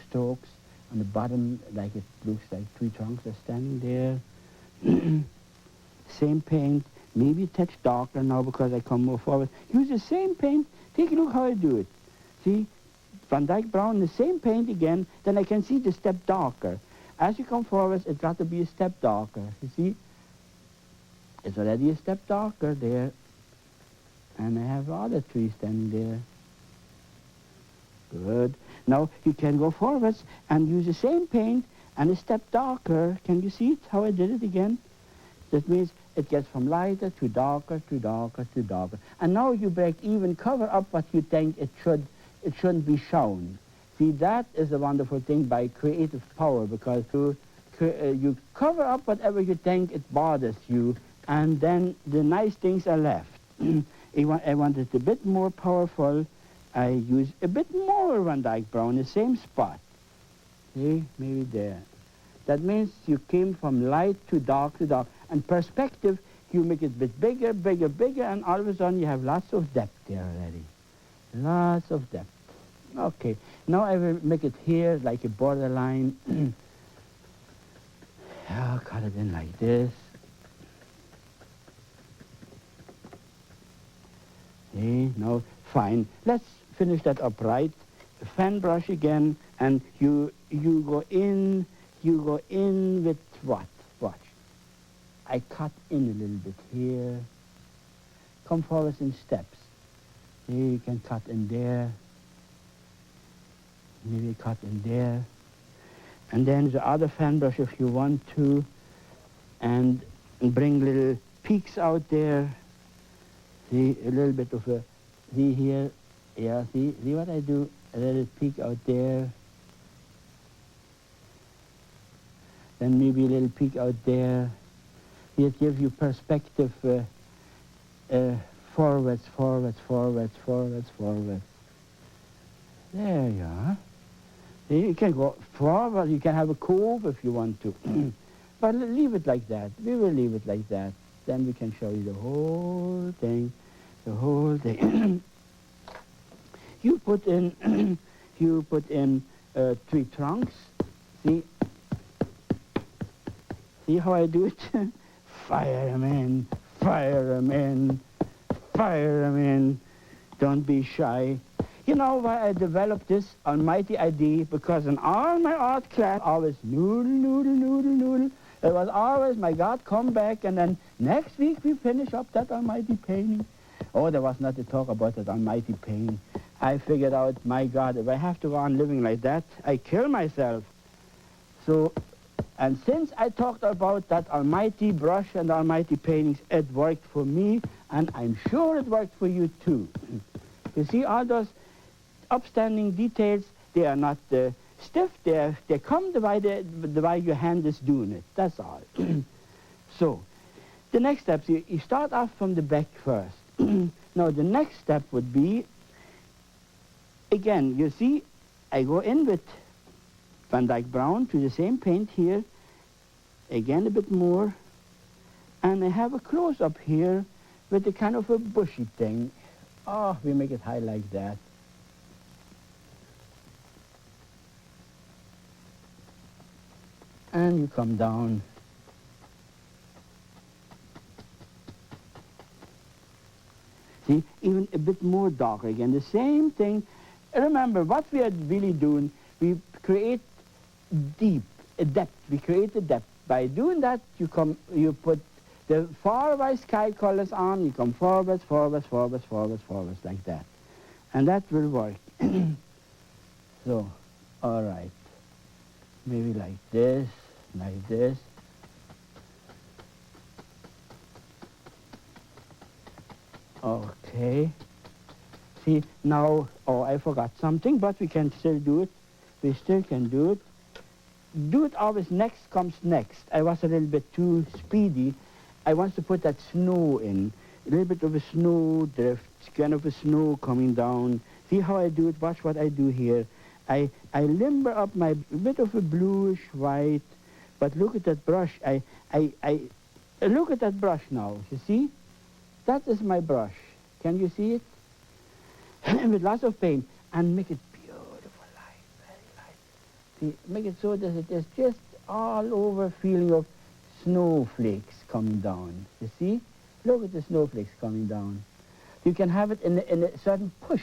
strokes on the bottom, like it looks like three trunks are standing there. Same paint, maybe a touch darker now because I come more forward. Use the same paint. Take a look how I do it. See, Van Dyke brown, the same paint again, then I can see the step darker. As you come forward, it's got to be a step darker. You see? It's already a step darker there. And I have other trees standing there. Good. Now you can go forwards and use the same paint and a step darker. Can you see it, how I did it again? That means it gets from lighter to darker, to darker, to darker. And now you break even, cover up what you think it shouldn't be shown. See, that is a wonderful thing by creative power, because you cover up whatever you think it bothers you, and then the nice things are left. I want it a bit more powerful. I use a bit more Van Dyke brown, the same spot. See, maybe there. That means you came from light to dark to dark. And perspective, you make it a bit bigger, bigger, bigger, and all of a sudden you have lots of depth there already. Lots of depth. Okay, now I will make it here like a borderline. I'll cut it in like this. See, now, fine. Let's finish that upright. Fan brush again, and you go in with what? Watch. I cut in a little bit here. Come forward in steps. See, you can cut in there. Maybe cut in there. And then the other fan brush if you want to, and bring little peaks out there. See, a little bit of a, see here, yeah, see what I do? A little peak out there. Then maybe a little peak out there. It gives you perspective, forwards, forwards, forwards, forwards, forwards. There you are. See, you can go forward, you can have a cove if you want to. But leave it like that. We will leave it like that. Then we can show you the whole thing, the whole thing. You put in, three trunks. See how I do it? Fire 'em in, fire 'em in, fire 'em in. Don't be shy. You know why I developed this almighty idea? Because in all my art class, always noodle, noodle, noodle, noodle. It was always, my God, come back, and then next week we finish up that almighty painting. Oh, there was not to talk about that almighty painting. I figured out, my God, if I have to go on living like that, I kill myself. So, and since I talked about that almighty brush and almighty paintings, it worked for me, and I'm sure it worked for you too. You see, all those upstanding details, they are not stiff, they come the way your hand is doing it, that's all. So, the next step, you start off from the back first. Now, the next step would be, again, you see, I go in with Van Dyke brown to the same paint here, again a bit more, and I have a close-up here with a kind of a bushy thing. Oh, we make it high like that. And you come down. See, even a bit more darker again, the same thing. Remember, what we are really doing, we create a depth. We create a depth. By doing that, you put the far away sky colors on, you come forwards, forwards, forwards, forwards, forwards, like that. And that will work. So, all right. maybe like this, like this. Okay. See, now, oh, I forgot something, but we can still do it. We still can do it. Do it always next comes next. I was a little bit too speedy. I want to put that snow in. A little bit of a snow drift, kind of a snow coming down. See how I do it? Watch what I do here. I limber up my bit of a bluish white, but look at that brush. I look at that brush now. You see? That is my brush. Can you see it? With lots of paint, and make it beautiful light, very light. See, make it so that it is just all over feeling of snowflakes coming down. You see? Look at the snowflakes coming down. You can have it in a certain push.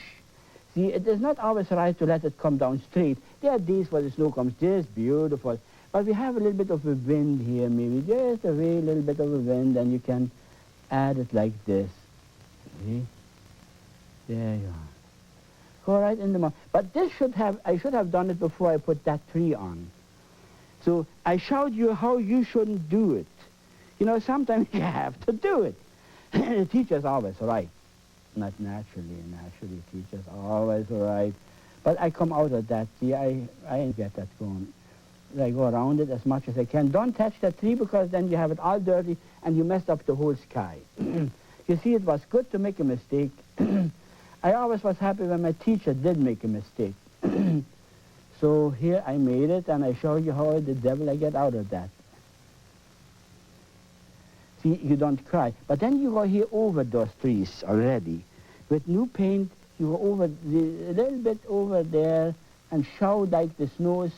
See, it is not always right to let it come down straight. There are days where the snow comes just beautiful. But we have a little bit of a wind here, maybe just a very little bit of a wind, and you can add it like this. See? There you are. Go right in the mouth. But I should have done it before I put that tree on. So I showed you how you shouldn't do it. You know, sometimes you have to do it. The teacher's always right. Not naturally. Naturally, teacher's always right. But I come out of that. See, I get that going. I go around it as much as I can. Don't touch that tree because then you have it all dirty and you messed up the whole sky. You see, it was good to make a mistake. I always was happy when my teacher did make a mistake. So here I made it, and I show you how the devil I get out of that. See, you don't cry. But then you go here over those trees already. With new paint, you go over a little bit over there and show like the snow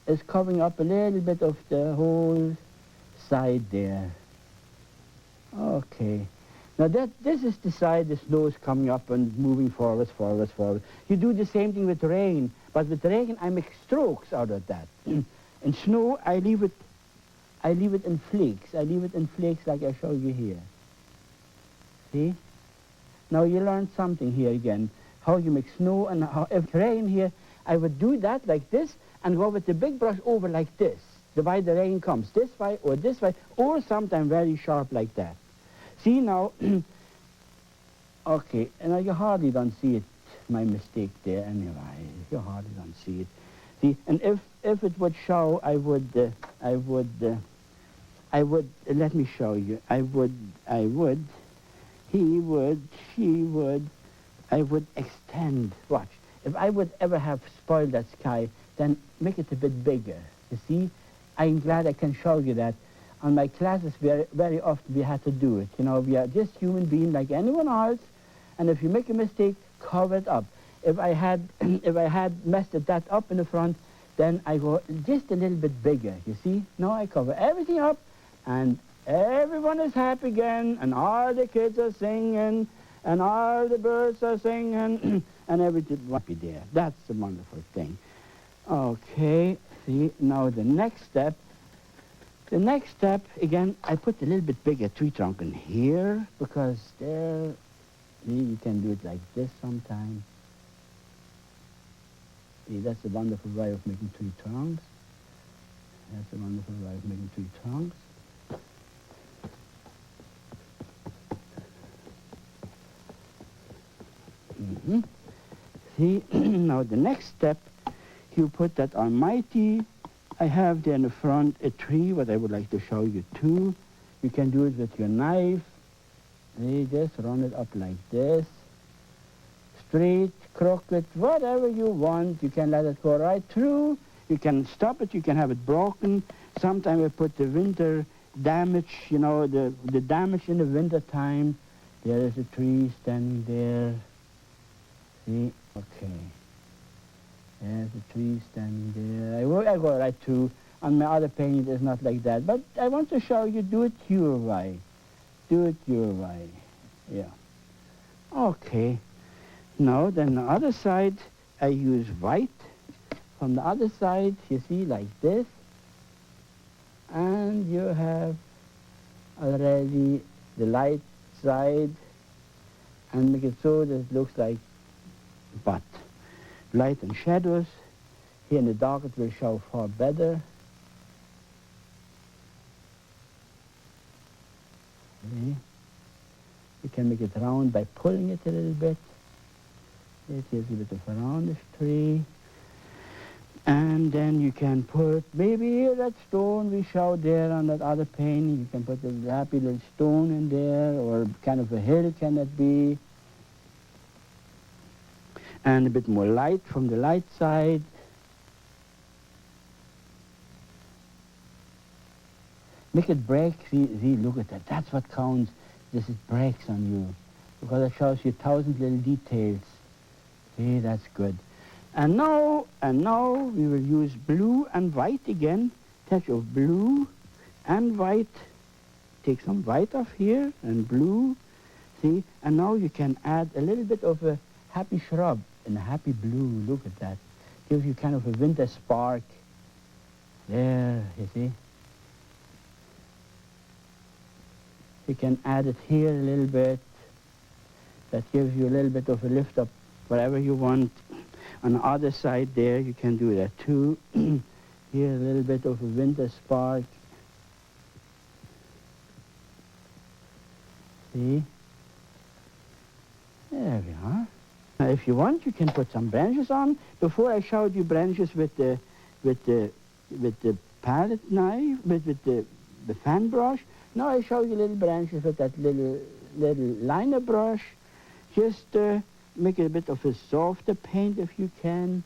is covering up a little bit of the whole side there. Okay. Now this is the side the snow is coming up and moving forward. You do the same thing with rain, but with rain I make strokes out of that. In snow I leave it in flakes. I leave it in flakes like I show you here. See? Now you learned something here again. How you make snow and how if rain here, I would do that like this and go with the big brush over like this. The way the rain comes, this way, or sometimes very sharp like that. See now, okay, and now you hardly don't see it, my mistake there anyway. You hardly don't see it. See, and if it would show, I would, let me show you. He would, she would, I would extend. Watch. If I would ever have spoiled that sky, then make it a bit bigger. You see? I'm glad I can show you that. On my classes, very often we had to do it. You know, we are just human beings like anyone else, and if you make a mistake, cover it up. If I had messed that up in the front, then I go just a little bit bigger, you see? Now I cover everything up, and everyone is happy again, and all the kids are singing, and all the birds are singing, and everything will be there. That's a wonderful thing. Okay, see, now the next step, again, I put a little bit bigger tree trunk in here, because there, see, you can do it like this sometimes. See, that's a wonderful way of making tree trunks. That's a wonderful way of making tree trunks. See, now the next step, you put that almighty. I have there in the front a tree, what I would like to show you too. You can do it with your knife. See, just run it up like this. Straight, crooked, whatever you want. You can let it go right through. You can stop it, you can have it broken. Sometimes I put the winter damage, you know, the damage in the winter time. There is a tree standing there. See, okay. There's a tree standing there. I go right through. On my other painting, it's not like that. But I want to show you, do it your way. Do it your way. Yeah. Okay. Now, then the other side, I use white. From the other side, you see, like this. And you have already the light side. And make it so that it looks like but. Light and shadows. Here in the dark it will show far better. See? You can make it round by pulling it a little bit. It gives a bit of a roundish tree. And then you can put maybe here that stone we showed there on that other painting. You can put a happy little stone in there, or kind of a hill can that be. And a bit more light from the light side. Make it break. See, look at that. That's what counts. This it breaks on you, because it shows you 1,000 little details. See, that's good. And now we will use blue and white again. Touch of blue and white. Take some white off here and blue. See, and now you can add a little bit of a happy shrub in a happy blue. Look at that. Gives you kind of a winter spark. There, you see. You can add it here a little bit. That gives you a little bit of a lift up, whatever you want. On the other side there, you can do that too. Here, a little bit of a winter spark. See? There we are. Now, if you want, you can put some branches on. Before I showed you branches with the palette knife, with the fan brush. Now I show you little branches with that little liner brush. Just make it a bit of a softer paint if you can,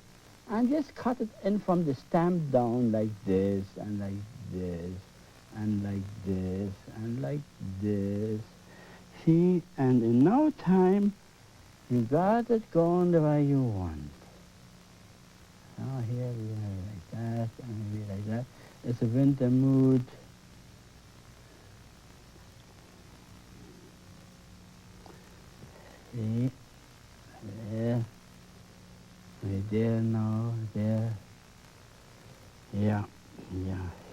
and just cut it in from the stamp down like this, and like this, and like this, and like this. See, and in no time, you got it going the way you want. Now here we have it like that, and we like that. It's a winter mood. See, there, right there now, there, yeah.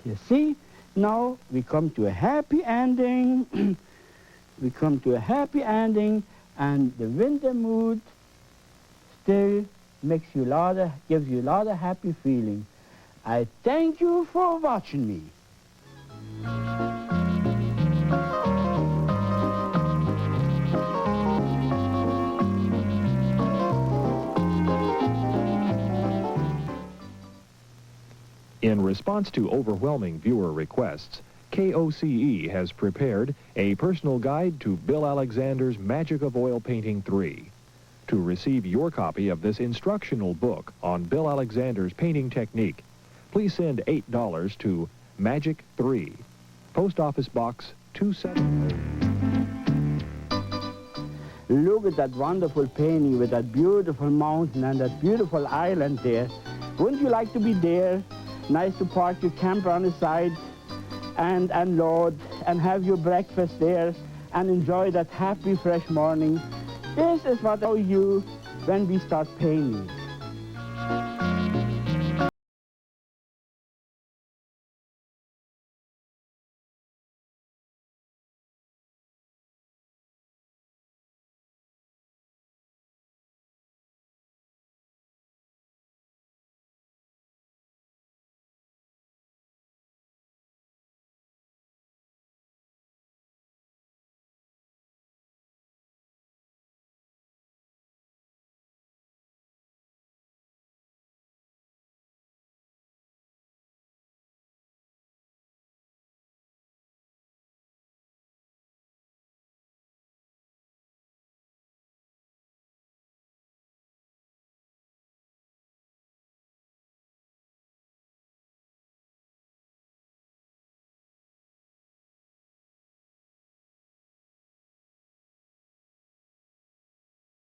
You see, now we come to a happy ending. We come to a happy ending, and the winter mood still makes you gives you a lot of happy feeling. I thank you for watching me. In response to overwhelming viewer requests, KOCE has prepared a personal guide to Bill Alexander's Magic of Oil Painting 3. To receive your copy of this instructional book on Bill Alexander's painting technique, please send $8 to Magic 3, Post Office Box 270. Look at that wonderful painting with that beautiful mountain and that beautiful island there. Wouldn't you like to be there? Nice to park your camper on the side and unload and have your breakfast there and enjoy that happy, fresh morning. This is what I owe you when we start painting.